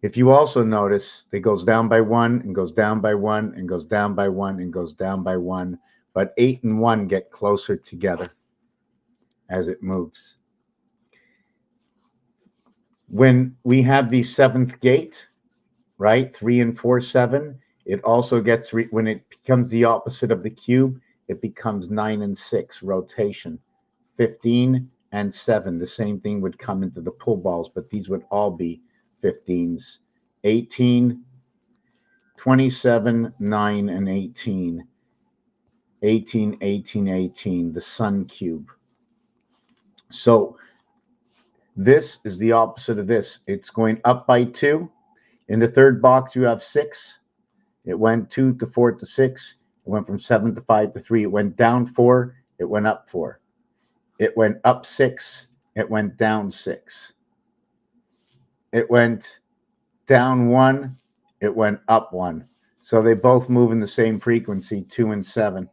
If you also notice, it goes down by 1 and goes down by 1 and goes down by 1 and goes down by 1. but 8 and 1 get closer together as it moves. When we have the seventh gate, right, 3 and 4, 7, it also gets, when it becomes the opposite of the cube, it becomes 9 and 6, rotation. 15 and 7, the same thing would come into the pull balls, but these would all be 15s. 18, 27, 9, and 18. 18, 18, 18, the sun cube. So this is the opposite of this. It's going up by 2. In the third box, you have 6. It went 2 to 4 to 6. It went from 7 to 5 to 3. It went down 4. It went up 4. It went up 6. It went down 6. It went down 1. It went up 1. So they both move in the same frequency, 2 and 7.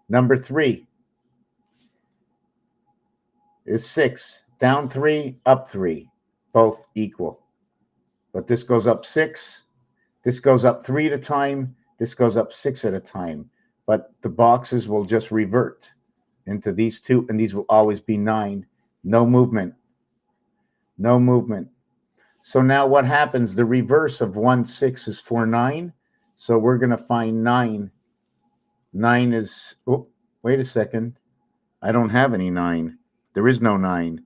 Number 3 is 6. Down 3, up 3. Both equal. But this goes up 6. This goes up 3 at a time. This goes up 6 at a time. But the boxes will just revert into these two, and these will always be 9. No movement. No movement. So now what happens? The reverse of 1, 6 is 4, 9. So we're going to find 9. 9 is, oh, wait a second. I don't have any 9. There is no 9.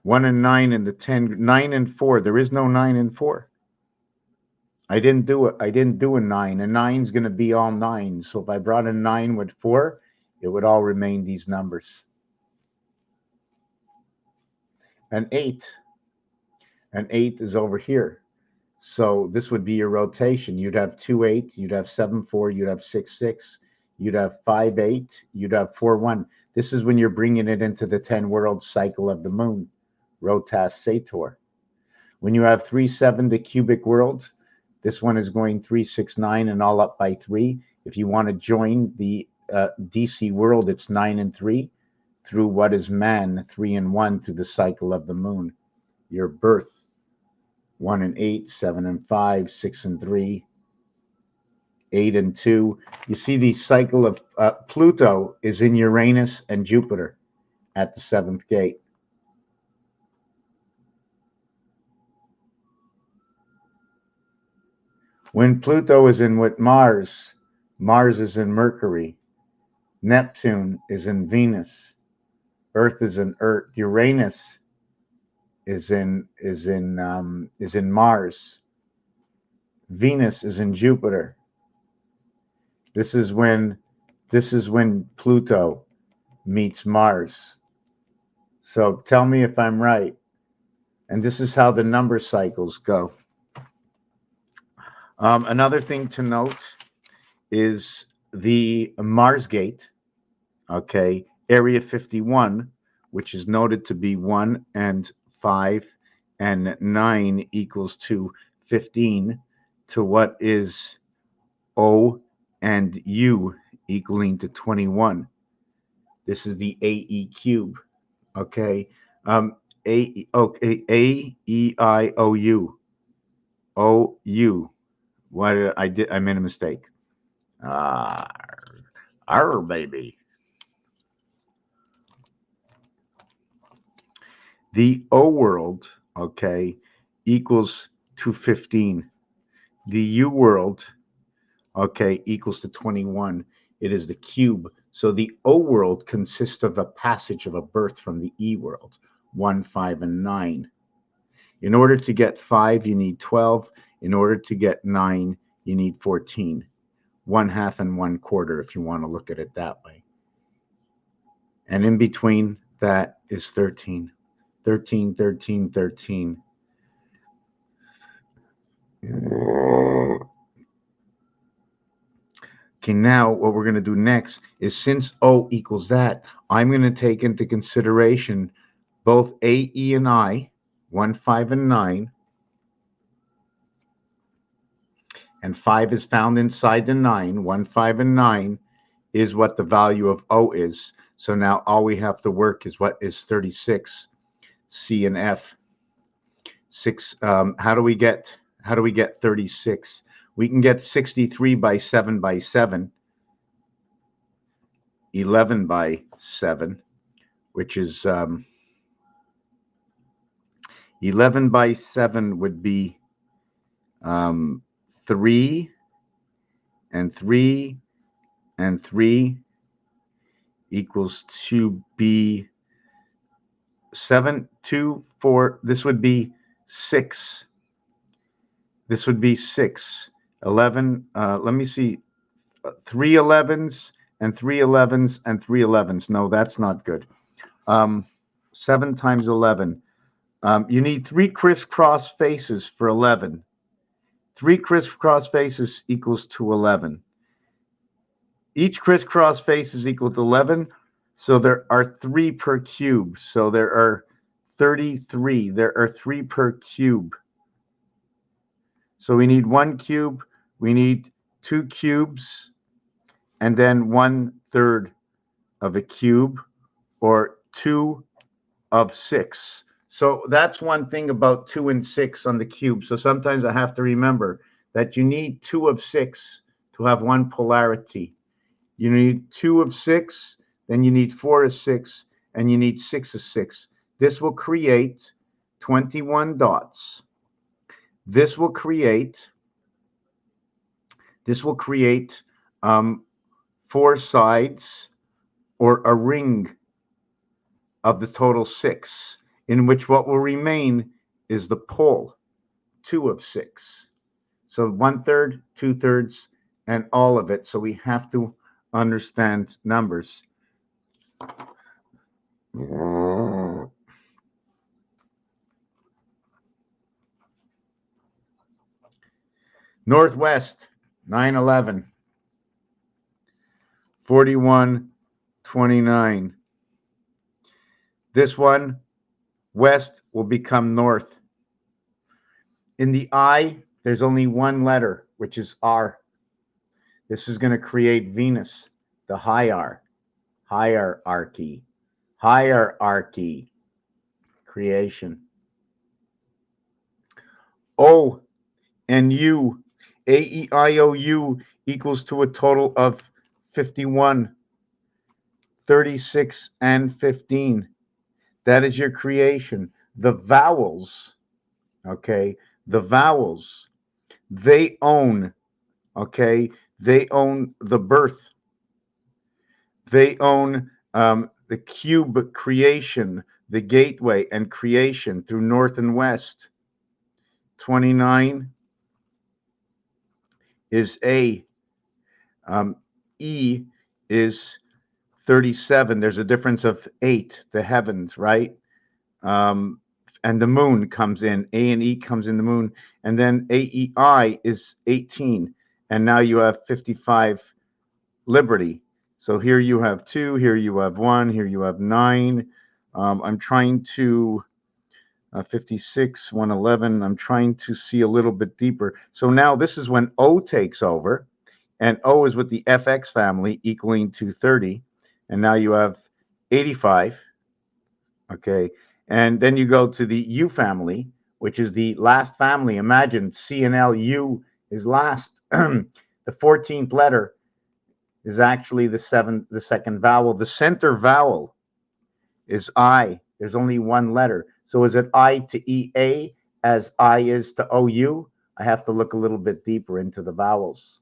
1 and 9 and the 10, 9 and 4. There is no 9 and 4. I didn't do it. I didn't do a 9. A 9 is going to be all 9. So if I brought a 9 with 4, it would all remain these numbers. An 8. An 8 is over here. So this would be your rotation. You'd have 2, 8. You'd have 7, 4. You'd have 6, 6. You'd have 5, 8. You'd have 4, 1. This is when you're bringing it into the 10-world cycle of the moon. Rotas Sator. When you have 3, 7, the cubic worlds, this one is going 3, 6, 9, and all up by 3. If you want to join the DC world, it's 9 and 3 through what is man, 3 and 1 through the cycle of the moon. Your birth, 1 and 8, 7 and 5, 6 and 3, 8 and 2. You see the cycle of Pluto is in Uranus and Jupiter at the 7th gate. When Pluto is in with Mars, Mars is in Mercury, Neptune is in Venus, Earth is in Earth, Uranus is in Mars, Venus is in Jupiter. This is when Pluto meets Mars. So tell me if I'm right. And this is how the number cycles go. Another thing to note is the Mars gate, okay, area 51, which is noted to be 1 and 5 and 9 equals to 15, to what is O and U equaling to 21. This is the AE cube, okay? A-E-I-O-U. O-U. What I did, I made a mistake. Baby. The O world, okay, equals to 15. The U world, okay, equals to 21. It is the cube. So the O world consists of a passage of a birth from the E world, 1, 5, and 9. In order to get 5, you need 12. In order to get 9, you need 14. 1/2 and 1/4 if you want to look at it that way. And in between that is 13. 13, 13, 13. Okay, now what we're going to do next is, since O equals that, I'm going to take into consideration both A, E, and I, 1, 5, and 9. And 5 is found inside the 9. 1, 5, and 9 is what the value of O is. So now all we have to work is what is 36, C and F. 6. How do we get 36? we can get 63 by 7 by 7, 11 by 7, which is 11 by 7 would be 3 and 3 and 3 equals to be 7, 2, 4. This would be 6. This would be 6. 11. Let me see. 3 11s and 3 11s and 3 11s. No, that's not good. 7 times 11. You need 3 crisscross faces for 11. 3 crisscross faces equals to 11. Each crisscross face is equal to 11. So there are 3 per cube. So there are 33. There are 3 per cube. So we need 1 cube. We need 2 cubes. And then 1/3 of a cube, or 2 of 6. So that's one thing about 2 and 6 on the cube. So sometimes I have to remember that you need 2 of 6 to have one polarity. You need 2 of 6, then you need 4 of 6, and you need 6 of 6. This will create 21 dots. This will create 4 sides, or a ring of the total 6, in which what will remain is the pole, 2 of 6. So 1/3, 2/3, and all of it. So we have to understand numbers. Northwest, 9/11. 41/29. This one, west, will become north. In the I, there's only one letter, which is R. This is going to create Venus, the hierarchy, creation. O and U, A-E-I-O-U equals to a total of 51, 36, and 15. That is your creation. The vowels, okay, the vowels, they own, okay, they own the birth. They own the cube creation, the gateway and creation through north and west. 29 is A. E is 37. There's a difference of 8, the heavens, right? And the moon comes in. A and E comes in the moon. And then AEI is 18. And now you have 55, liberty. So here you have 2, here you have 1, here you have 9. I'm trying to 56, 111. I'm trying to see a little bit deeper. So now this is when O takes over, and O is with the FX family equaling to 30. And now you have 85. Okay. And then you go to the U family, which is the last family. Imagine C and L, U is last. The 14th letter is actually the second vowel. The center vowel is I. There's only one letter. So is it I to EA as I is to OU? I have to look a little bit deeper into the vowels.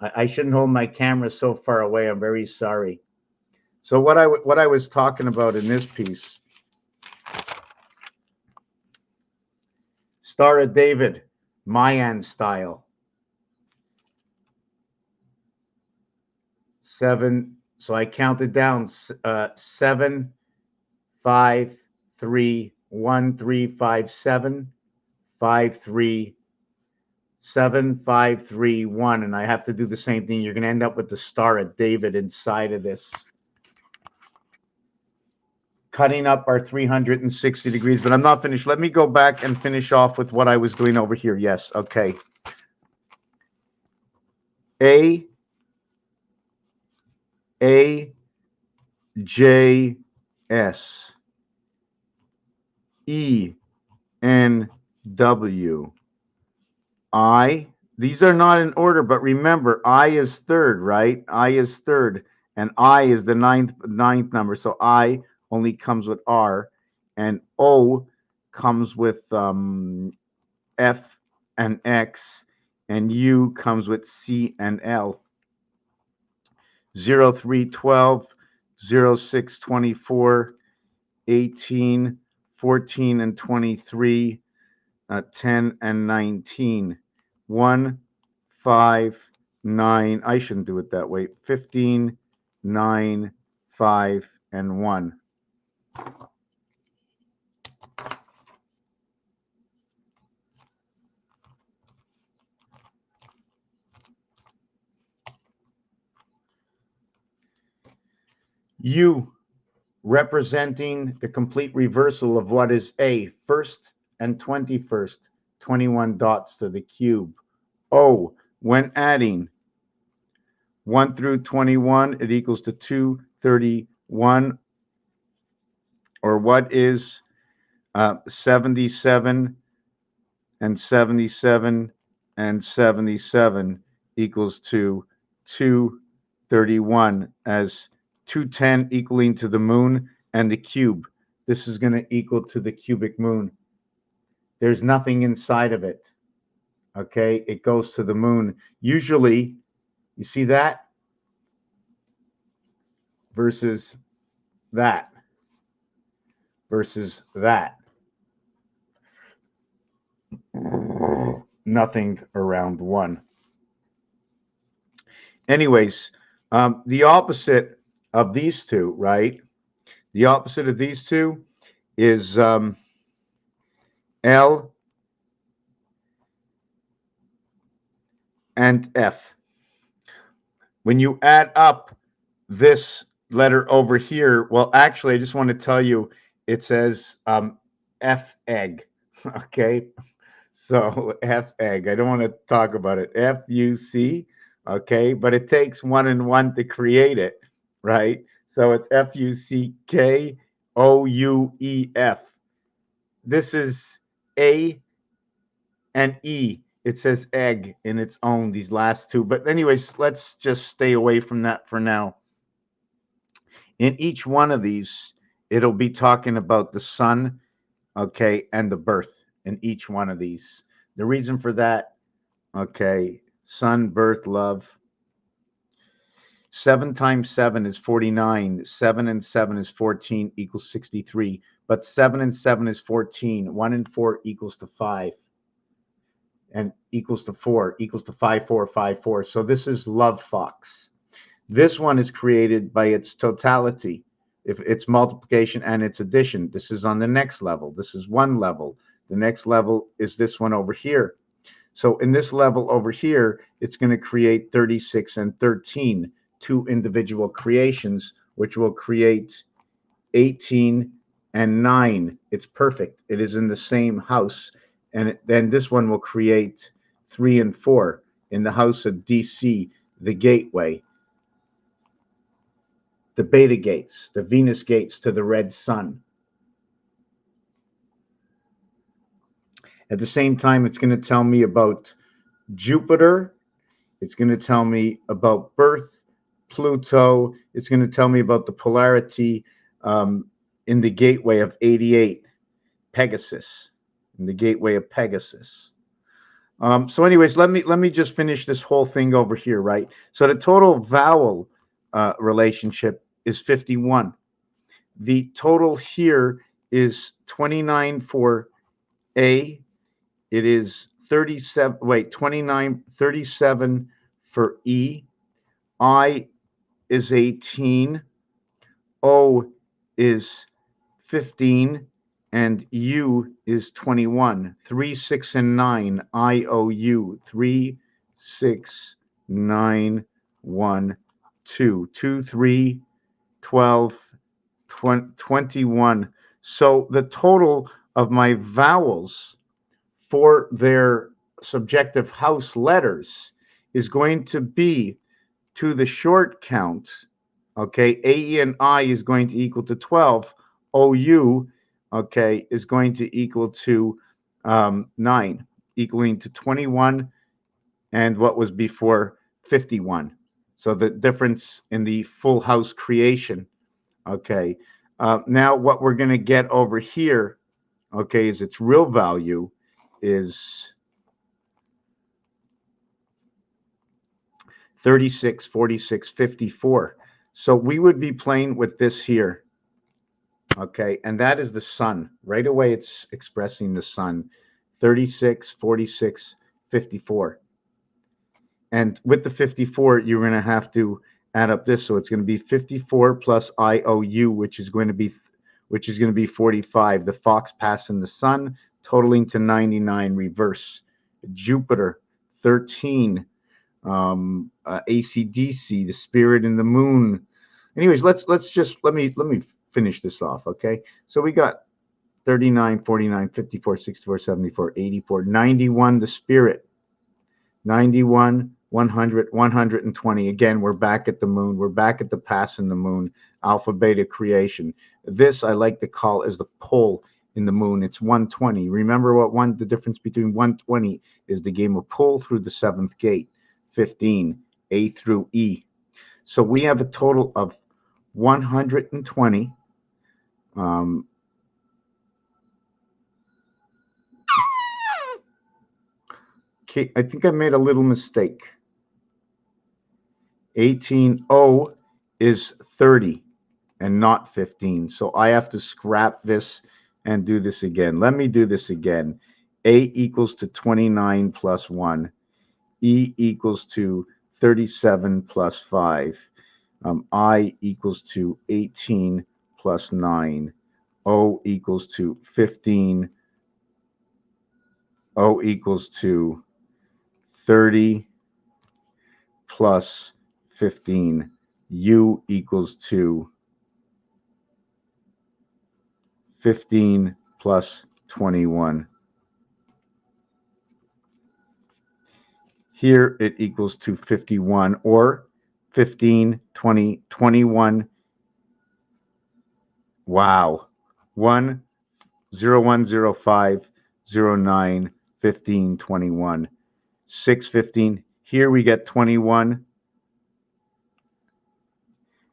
I shouldn't hold my camera so far away. I'm very sorry. So what I was talking about in this piece, Star of David, Mayan style. 7. So I counted down 7, 5, 3, 1, 3, 5, 7, 5, 3, 7, 5, 3, 1, and I have to do the same thing. You're going to end up with the Star of David inside of this. Cutting up our 360 degrees, but I'm not finished. Let me go back and finish off with what I was doing over here. Yes, okay. A, J, S, E, N, W, I, These are not in order, but remember, I is third, right? I is third, and I is the ninth number. So I only comes with R, and O comes with F and X, and U comes with C and L. 0312, 0624, 18, 14, and 23, 10 and 19, 1, 5, 9. I shouldn't do it that way. 15, 9, 5, and 1. U, representing the complete reversal of what is A, first and 21st, 21 dots to the cube. O, when adding 1 through 21, it equals to 231, or what is 77 and 77 and 77 equals to 231, as 210 equaling to the moon and the cube. This is going to equal to the cubic moon. There's nothing inside of it. Okay, it goes to the moon. Usually, you see that versus that versus that. Nothing around 1. Anyways, the opposite of these two, right? The opposite of these two is L and F. When you add up this letter over here, well, actually, I just want to tell you, it says F egg. Okay, so F egg. I don't want to talk about it. FUC. Okay, but it takes 1 and 1 to create it, right? So it's FUCKOUEF. This is A and E. It says egg in its own, these last two. But anyways, let's just stay away from that for now. In each one of these, it'll be talking about the sun, okay, and the birth in each one of these. The reason for that, okay, sun, birth, love. 7 times 7 is 49. 7 and 7 is 14 equals 63. But 7 and 7 is 14. 1 and 4 equals to 5. And equals to 4, equals to 5, 4, 5, 4. So this is love fox. This one is created by its totality, if it's multiplication and its addition. This is on the next level. This is one level. The next level is this one over here. So in this level over here, it's going to create 36 and 13, two individual creations, which will create 18 and 9. It's perfect. It is in the same house. And then this one will create 3 and 4 in the house of DC, the gateway, the beta gates, the Venus gates to the red sun. At the same time, it's going to tell me about Jupiter. It's going to tell me about birth, Pluto. It's going to tell me about the polarity in the gateway of 88, Pegasus, in the gateway of Pegasus. So anyways, let me just finish this whole thing over here, right? So the total vowel relationship is 51. The total here is 29 for A. It is 37, 29, 37 for E. I is 18. O is 15. And U is 21. 3, 6, and 9. IOU. 3, 6, 9, 1, 2. 2, 3, 12, 21. So the total of my vowels for their subjective house letters is going to be, to the short count, okay, AE and I is going to equal to 12. OU, okay, is going to equal to 9, equaling to 21 and what was before 51. So the difference in the full house creation. Okay. Now what we're going to get over here, okay, is its real value is 36, 46, 54. So we would be playing with this here. Okay. And that is the sun. Right away, it's expressing the sun. 36, 46, 54. And with the 54, you're going to have to add up this. So it's going to be 54 plus IOU, which is going to be 45. The fox passing the sun, totaling to 99 reverse. Jupiter, 13. AC/DC, the spirit in the moon. Anyways, let me finish this off, okay? So we got 39, 49, 54, 64, 74, 84, 91, the spirit. 91, 100, 120. Again, we're back at the moon. We're back at the pass in the moon, alpha beta creation. This I like to call as the pull in the moon. It's 120. Remember the difference between 120 is the game of pull through the seventh gate, 15, A through E. So we have a total of 120. Okay, I think I made a little mistake. 18O is 30 and not 15. So I have to scrap this and do this again. Let me do this again. A equals to 29 plus 1. E equals to 37 plus 5. I equals to 18 plus 9. O equals to 15. O equals to 30 plus 15. U equals to 15 plus 21. Here it equals to 51, or 15, 20, 21. Wow. 1, 0, 1, 0, 5, 0, 9, 15, 21. 6, 15. Here we get 21.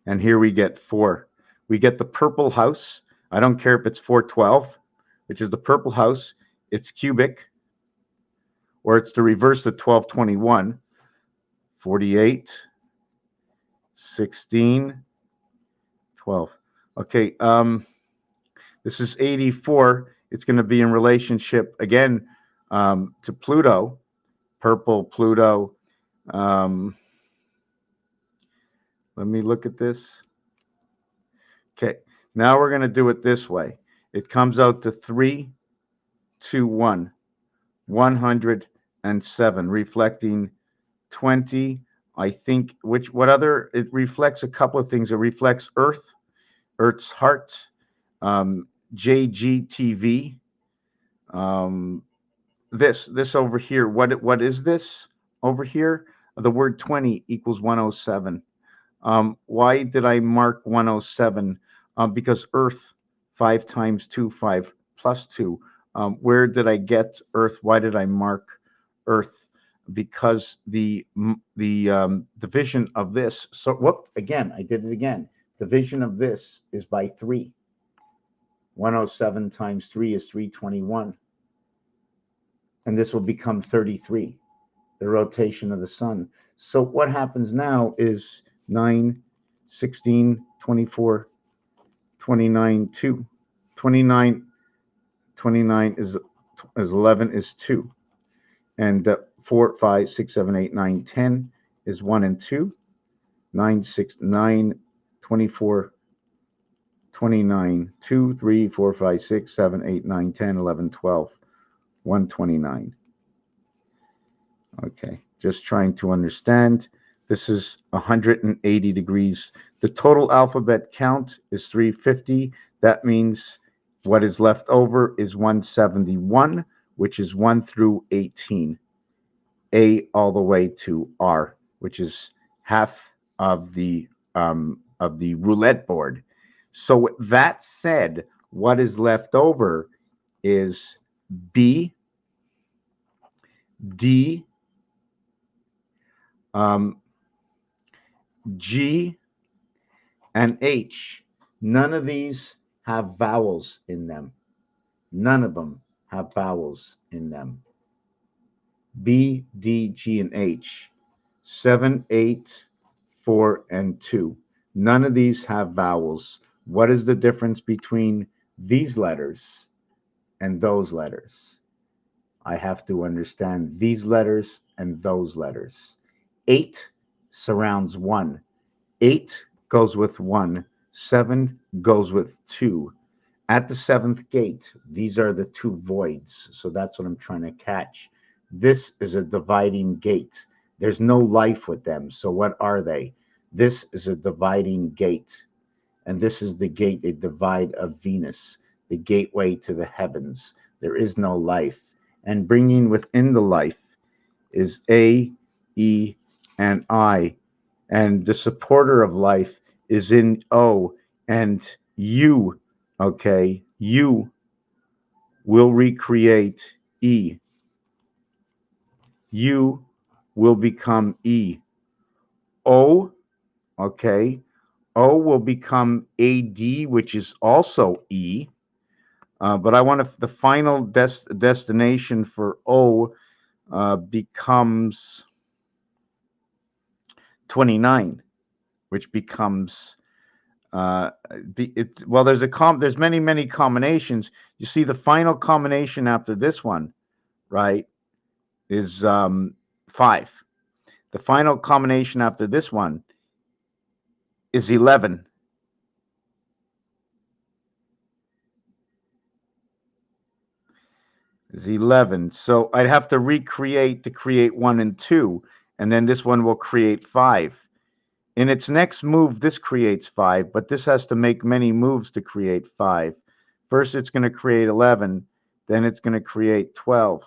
And here we get 4. We get the purple house. I don't care if it's 412, which is the purple house. It's cubic, or it's the reverse of 1221. 48, 16, 12. Okay, this is 84. It's going to be in relationship, again, to Pluto, purple Pluto. Let me look at this. Okay, now we're going to do it this way. It comes out to 3, 2, 1, 107, reflecting 20. I think, it reflects a couple of things. It reflects Earth's heart, JGTV. This over here, what is this over here? The word 20 equals 107. Why did I mark 107? Because Earth, 5 times 2, 5 plus 2. Where did I get Earth? Why did I mark Earth? Because the division of this. So again, I did it again. Division of this is by 3. 107 times 3 is 321. And this will become 33, the rotation of the sun. So what happens now is 9, 16, 24, 29, 2. 29 is 11 is 2. And 4, 5, 6, 7, 8, 9, 10 is 1 and 2. 9, 6, 9, 24, 29, 2, 3, 4, 5, 6, 7, 8, 9, 10, 11, 12, 129. Okay, just trying to understand. This is 180 degrees. The total alphabet count is 350. That means what is left over is 171, which is 1 through 18. A all the way to R, which is half of the roulette board. So with that said, what is left over is B, D, Um, G and H, none of these have vowels in them. None of them have vowels in them. B, D, G, and H, 7, 8, 4, and 2. None of these have vowels. What is the difference between these letters and those letters? I have to understand these letters and those letters. 8 surrounds 1. 8 goes with 1. 7 goes with 2. At the seventh gate, these are the two voids. So that's what I'm trying to catch. This is a dividing gate. There's no life with them. So what are they? This is a dividing gate. And this is the gate, a divide of Venus, the gateway to the heavens. There is no life. And bringing within the life is A, E, and I. And the supporter of life is in O, and U, okay? U will recreate E. U will become E. O, okay? O will become AD, which is also E. But I want the final destination for O becomes 29, which becomes well, there's many combinations. You see, the final combination after this one, right, is 5. The final combination after this one is 11. Is 11. So I'd have to recreate to create 1 and 2, and then this one will create 5. In its next move, this creates 5, but this has to make many moves to create 5. First, it's going to create 11, then it's going to create 12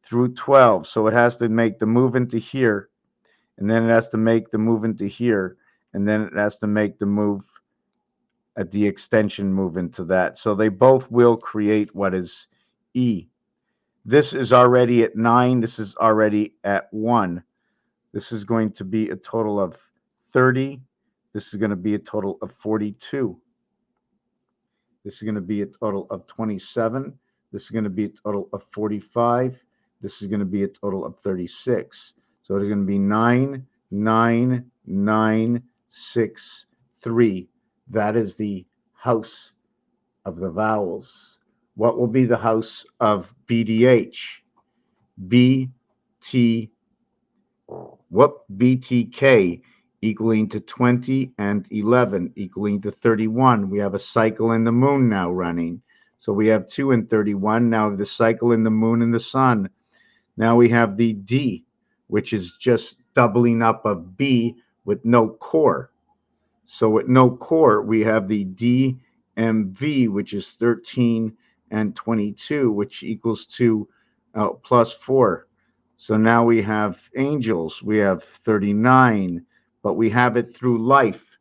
through 12. So it has to make the move into here, and then it has to make the move into here, and then it has to make the move at the extension move into that. So they both will create what is E. This is already at 9. This is already at 1. This is going to be a total of 30. This is going to be a total of 42. This is going to be a total of 27. This is going to be a total of 45. This is going to be a total of 36. So it's going to be 9, 9, 9, 6, 3. That is the house of the vowels. What will be the house of BDH? BTK equaling to 20 and 11 equaling to 31. We have a cycle in the moon now running. So we have 2 and 31. Now the cycle in the moon and the sun. Now we have the D, which is just doubling up of B with no core. So with no core, we have the DMV, which is 13 and 22, which equals to plus 4. So now we have angels. We have 39, but we have it through life.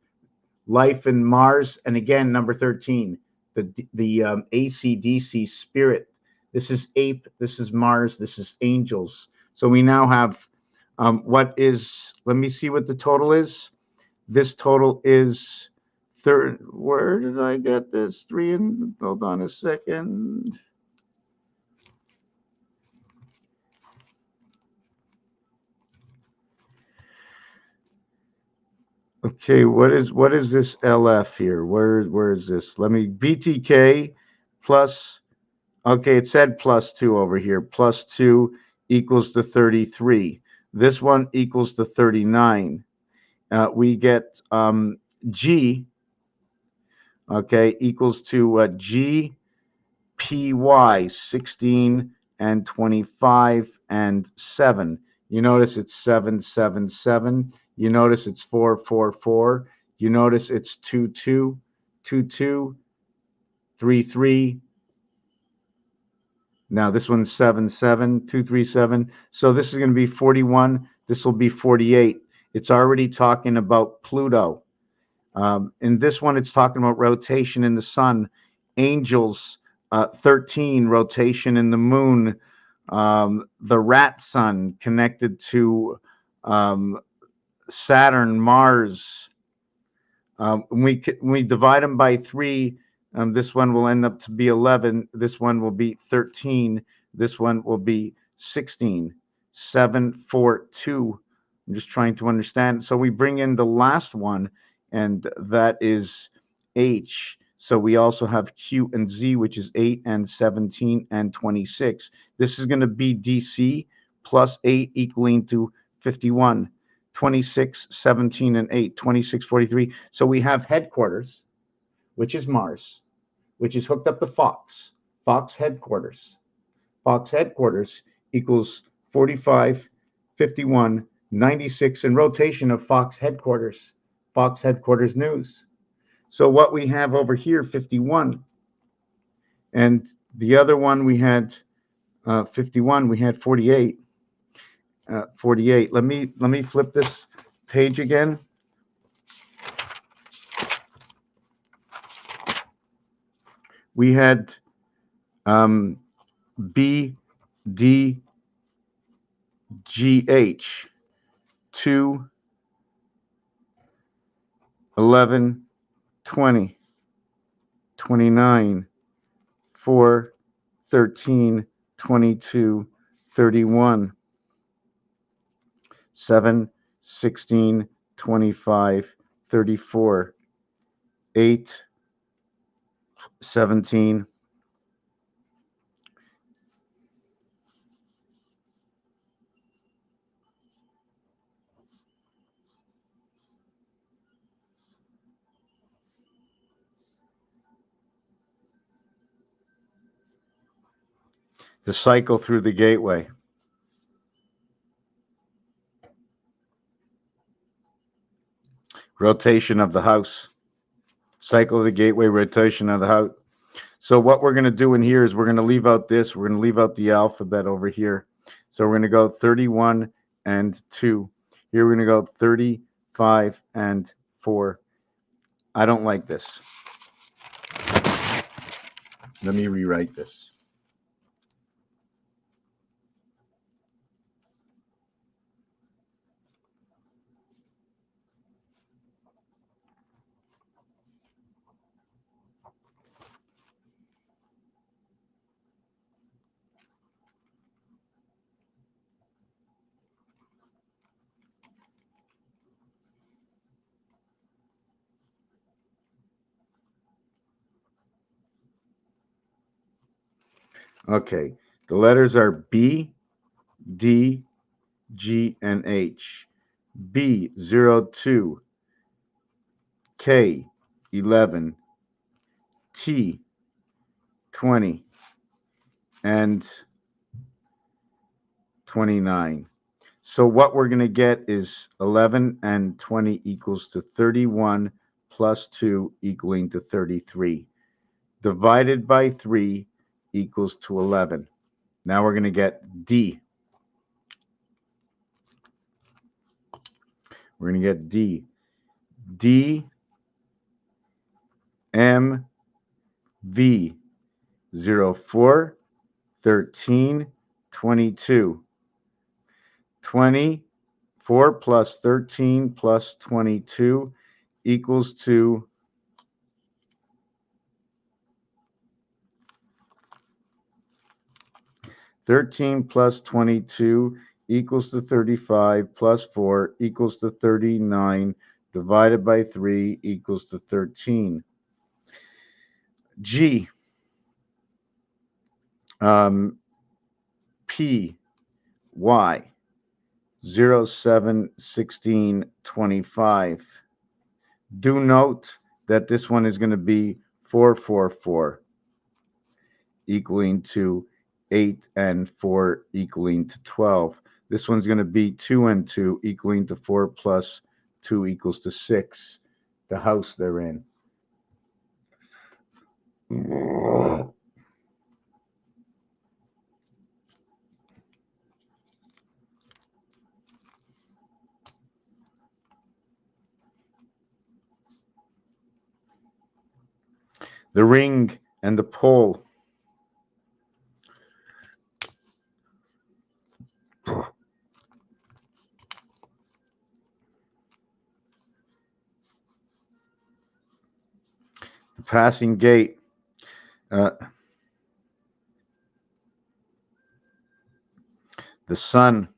Life in Mars, and again, number 13, the AC/DC spirit. This is ape, this is Mars, this is angels. So we now have what is, let me see what the total is. This total is where did I get this? 3 and, hold on a second. Okay, what is this LF here? Where is this? Let me, BTK plus, okay, it said plus 2 over here. Plus 2 equals to 33. This one equals to 39. We get G, okay, equals to GPY, 16 and 25 and 7. You notice it's 7, 7, 7. You notice it's 4, 4, 4. You notice it's 2, 2, 2, 2, 3, 3. Now this one's 7, 7, 2, 3, 7. So this is going to be 41. This will be 48. It's already talking about Pluto. In this one, it's talking about rotation in the sun. Angels, 13, rotation in the moon. The rat sun connected to Saturn, Mars. When we divide them by 3, this one will end up to be 11. This one will be 13. This one will be 16. 7, 4, 2. I'm just trying to understand. So we bring in the last one, and that is H. So we also have Q and Z, which is 8 and 17 and 26. This is going to be DC plus 8 equaling to 51. 26, 17, and 8, 26, 43. So we have headquarters, which is Mars, which is hooked up to Fox. Fox headquarters. Fox headquarters equals 45, 51, 96 in rotation of Fox headquarters. Fox headquarters news. So what we have over here, 51. And the other one we had 51, we had 48. 48. Let me flip this page again. We had B, D, G, H, 2, 11, 20, 29, 4, 13, 22, 31, 7, 16, 25, 34, 8, 17, the cycle through the gateway. Rotation of the house. Cycle of the gateway, rotation of the house. So what we're going to do in here is we're going to leave out this. We're going to leave out the alphabet over here. So we're going to go 31 and 2. Here we're going to go 35 and 4. I don't like this. Let me rewrite this. Okay, the letters are B, D, G, and H. B, 02, K, 11, T, 20, and 29. So what we're going to get is 11 and 20 equals to 31 plus 2 equaling to 33. Divided by 3 equals to 11. Now we're going to get D. We're going to get D. D, M, V, 04, 13, 22. 24 plus 13 plus 22 equals to 13 plus 22 equals to 35 plus 4 equals to 39 divided by 3 equals to 13. G, P, Y, 07, 16, 25. Do note that this one is going to be 444 equaling to 8 and 4 equaling to 12. This one's going to be 2 and 2 equaling to 4 plus 2 equals to 6. The house they're in. The ring and the pole. Passing gate. The sun.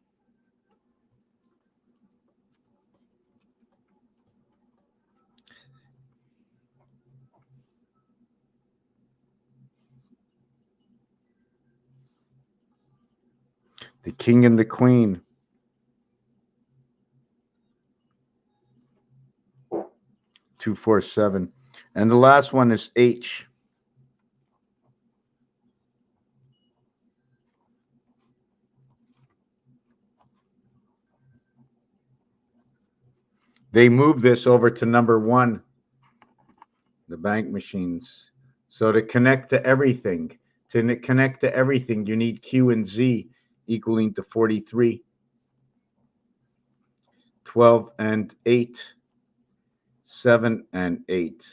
The king and the queen. Two, four, seven. And the last one is H. They move this over to number 1, the bank machines. So to connect to everything, you need Q and Z equaling to 43. 12 and 8. 7 and 8.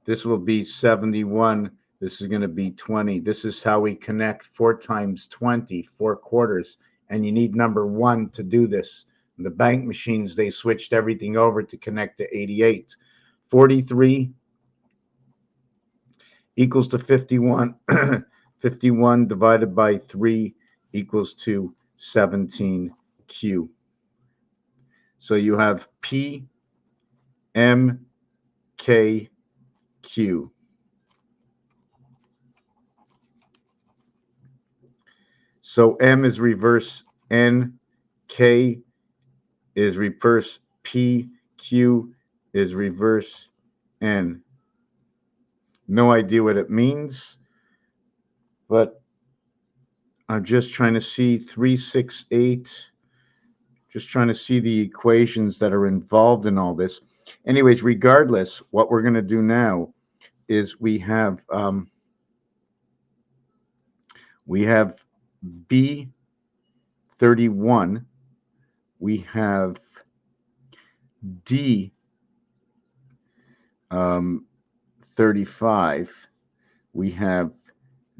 This will be 71. This is going to be 20. This is how we connect 4 times 20, 4 quarters. And you need number 1 to do this. The bank machines, they switched everything over to connect to 88. 43 equals to 51. 51 divided by 3 equals to 17Q. So you have P, M, K, Q. So M is reverse N, K is reverse P, Q is reverse N. No idea what it means, but I'm just trying to see 3, 6, 8. Just trying to see the equations that are involved in all this. Anyways, regardless, what we're going to do now is we have B31, we have D 35, we have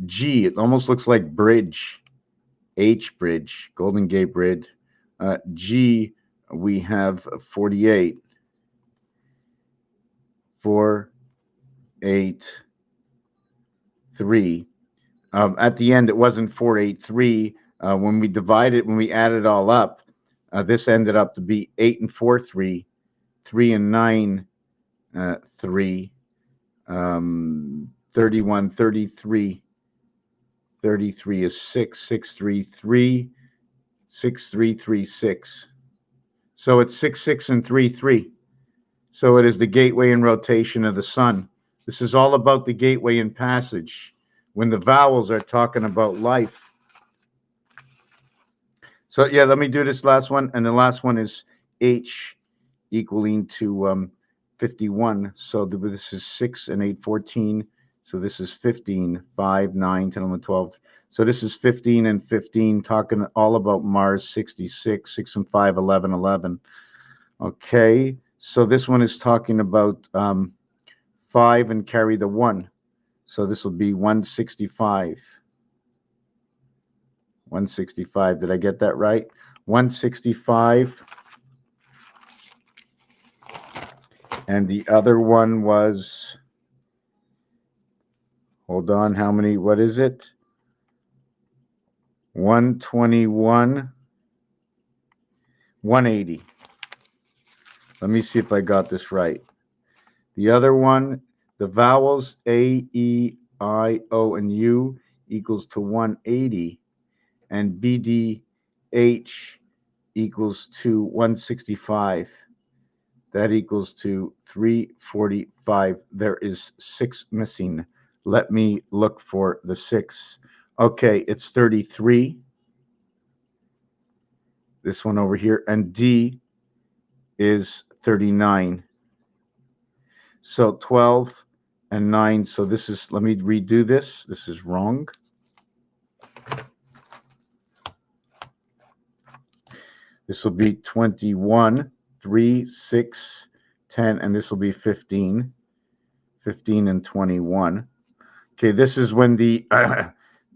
G, it almost looks like bridge, H bridge, Golden Gate Bridge. G, we have 48. 4, 8, 3. At the end, it wasn't 483. When we divided, when we added it all up, this ended up to be 8 and 4, 3, 3 and 9, 3, 31, 33. 33 is 6, 6, 3, 3, 6, 3, 3, 6. So it's 6, 6, and 3, 3. So it is the gateway and rotation of the sun. This is all about the gateway and passage when the vowels are talking about life. So yeah, let me do this last one. And the last one is H equaling to 51. So this is 6 and 8, 14. So this is 15, 5, 9, 10, 11, 12. So this is 15 and 15, talking all about Mars, 66, 6 and 5, 11, 11. Okay, so this one is talking about 5 and carry the 1. So this will be 165. 165, did I get that right? 165. And the other one was, hold on, how many, what is it? 121, 180. Let me see if I got this right. The other one, the vowels A, E, I, O, and U equals to 180, and B, D, H equals to 165. That equals to 345. There is 6 missing. Let me look for the 6. Okay, it's 33. This one over here. And D is 39. So 12 and 9. So this is, let me redo this. This is wrong. This will be 21, 3, 6, 10, and this will be 15. 15 and 21. Okay, this is when the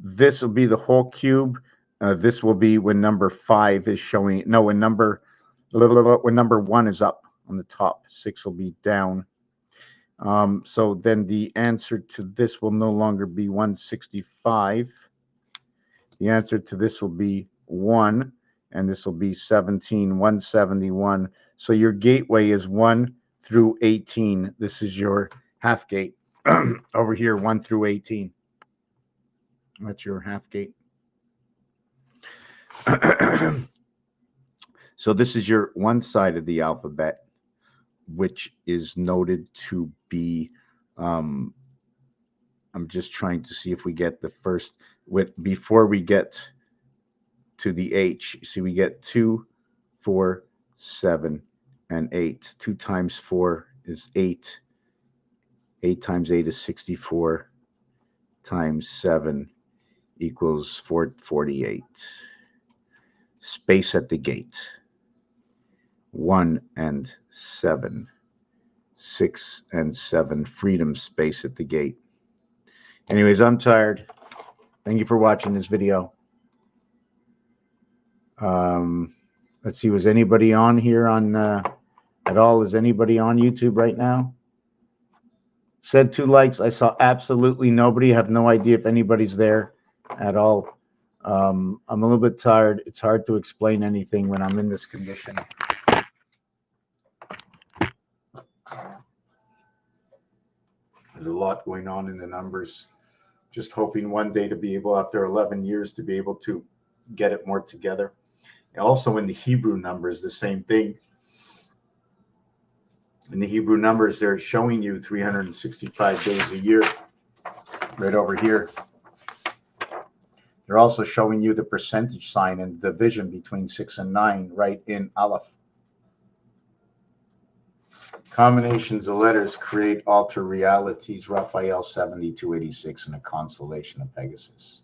this will be the whole cube. This will be when number 5 is showing. No, when number 1 is up on the top. 6 will be down. So then the answer to this will no longer be 165. The answer to this will be 1, and this will be 17, 171. So your gateway is 1 through 18. This is your half gate. Over here, 1 through 18. That's your half gate. So this is your one side of the alphabet, which is noted to be, I'm just trying to see if we get the first, before we get to the H. See, we get 2, 4, 7, and 8. 2 times 4 is 8. 8 times 8 is 64. Times 7 equals 448. Space at the gate. 1 and 7. 6 and 7. Freedom space at the gate. Anyways, I'm tired. Thank you for watching this video. Let's see, was anybody on here on at all? Is anybody on YouTube right now? Said 2 likes. I saw absolutely nobody. Have no idea if anybody's there at all. I'm a little bit tired. It's hard to explain anything when I'm in this condition. There's a lot going on in the numbers. Just hoping one day to be able, after 11 years, to be able to get it more together. Also in the Hebrew numbers, the same thing. In the Hebrew numbers, they're showing you 365 days a year, right over here. They're also showing you the percentage sign and division between 6 and 9, right in Aleph. Combinations of letters create alter realities. Raphael 7286 and a constellation of Pegasus.